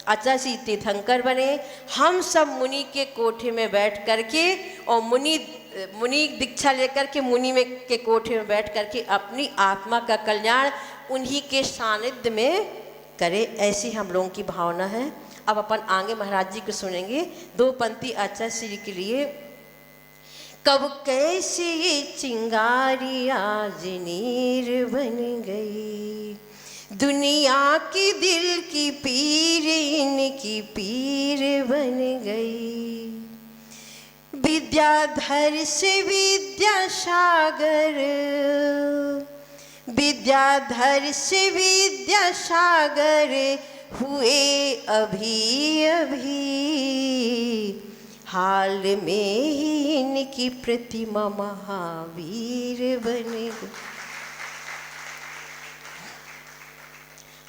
आचार्य श्री तीर्थंकर बने, हम सब मुनि के कोठे में बैठ करके और मुनि दीक्षा लेकर के मुनि में के कोठे में बैठ करके अपनी आत्मा का कल्याण उन्हीं के सानिध्य में करे, ऐसी हम लोगों की भावना है। अब अपन आगे महाराज जी को सुनेंगे। 2 पंक्ति आचार्य श्री के लिए। कब कैसे ये चिंगारी आज नीर बन गई, दुनिया की दिल की पीर इनकी पीर बन गई। विद्याधर से विद्यासागर, विद्याधर से विद्यासागर हुए अभी अभी, हाल में ही इनकी प्रतिमा महावीर बने।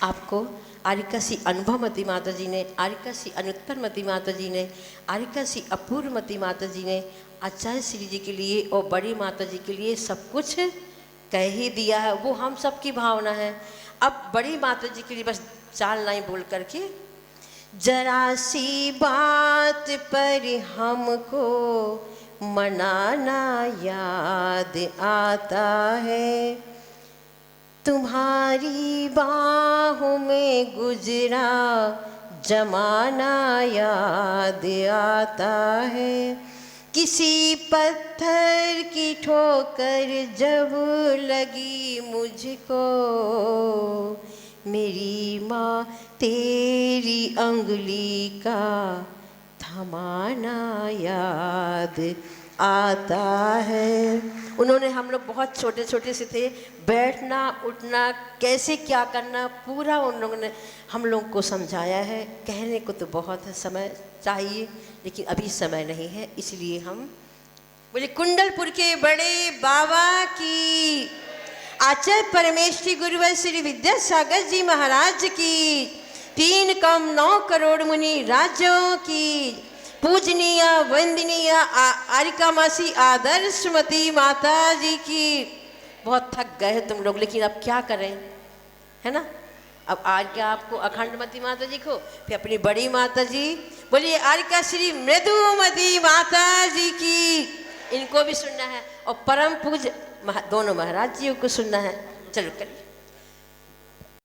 आपको आरिका सी अनुभवमती माता जी ने, आरिका सी अनुत्तरमती माता जी ने, आरिका सी अपूर्वमती माता जी ने आचार्य श्री जी के लिए और बड़ी माता जी के लिए सब कुछ कह ही दिया है। वो हम सब की भावना है। अब बड़ी माता जी के लिए बस 4 लाइन बोल करके, जरा सी बात पर हमको मनाना याद आता है, तुम्हारी बाहों में गुजरा जमाना याद आता है। किसी पत्थर की ठोकर जब लगी मुझको, मेरी माँ तेरी अंगुली का थमाना याद आता है। उन्होंने, हम लोग बहुत छोटे छोटे से थे, बैठना उठना कैसे क्या करना पूरा उन लोगों ने हम लोग को समझाया है। कहने को तो बहुत समय चाहिए लेकिन अभी समय नहीं है, इसलिए हम बोले कुंडलपुर के बड़े बाबा की, आचार्य परमेश्वरी गुरुवर श्री विद्यासागर जी महाराज की, 3 कम 9 करोड़ मुनि राज्यों की, पूजनीय वंदनीय आरिका मासी आदर्शमती माता जी की। बहुत थक गए तुम लोग, लेकिन अब क्या करें, है ना। अब आज क्या आपको अखंडमती माता जी को, फिर अपनी बड़ी माता जी, बोलिए आरिका श्री मृदुमती माता जी की, इनको भी सुनना है और परम पूज दोनों महाराज जी को सुनना है। चलो करिए।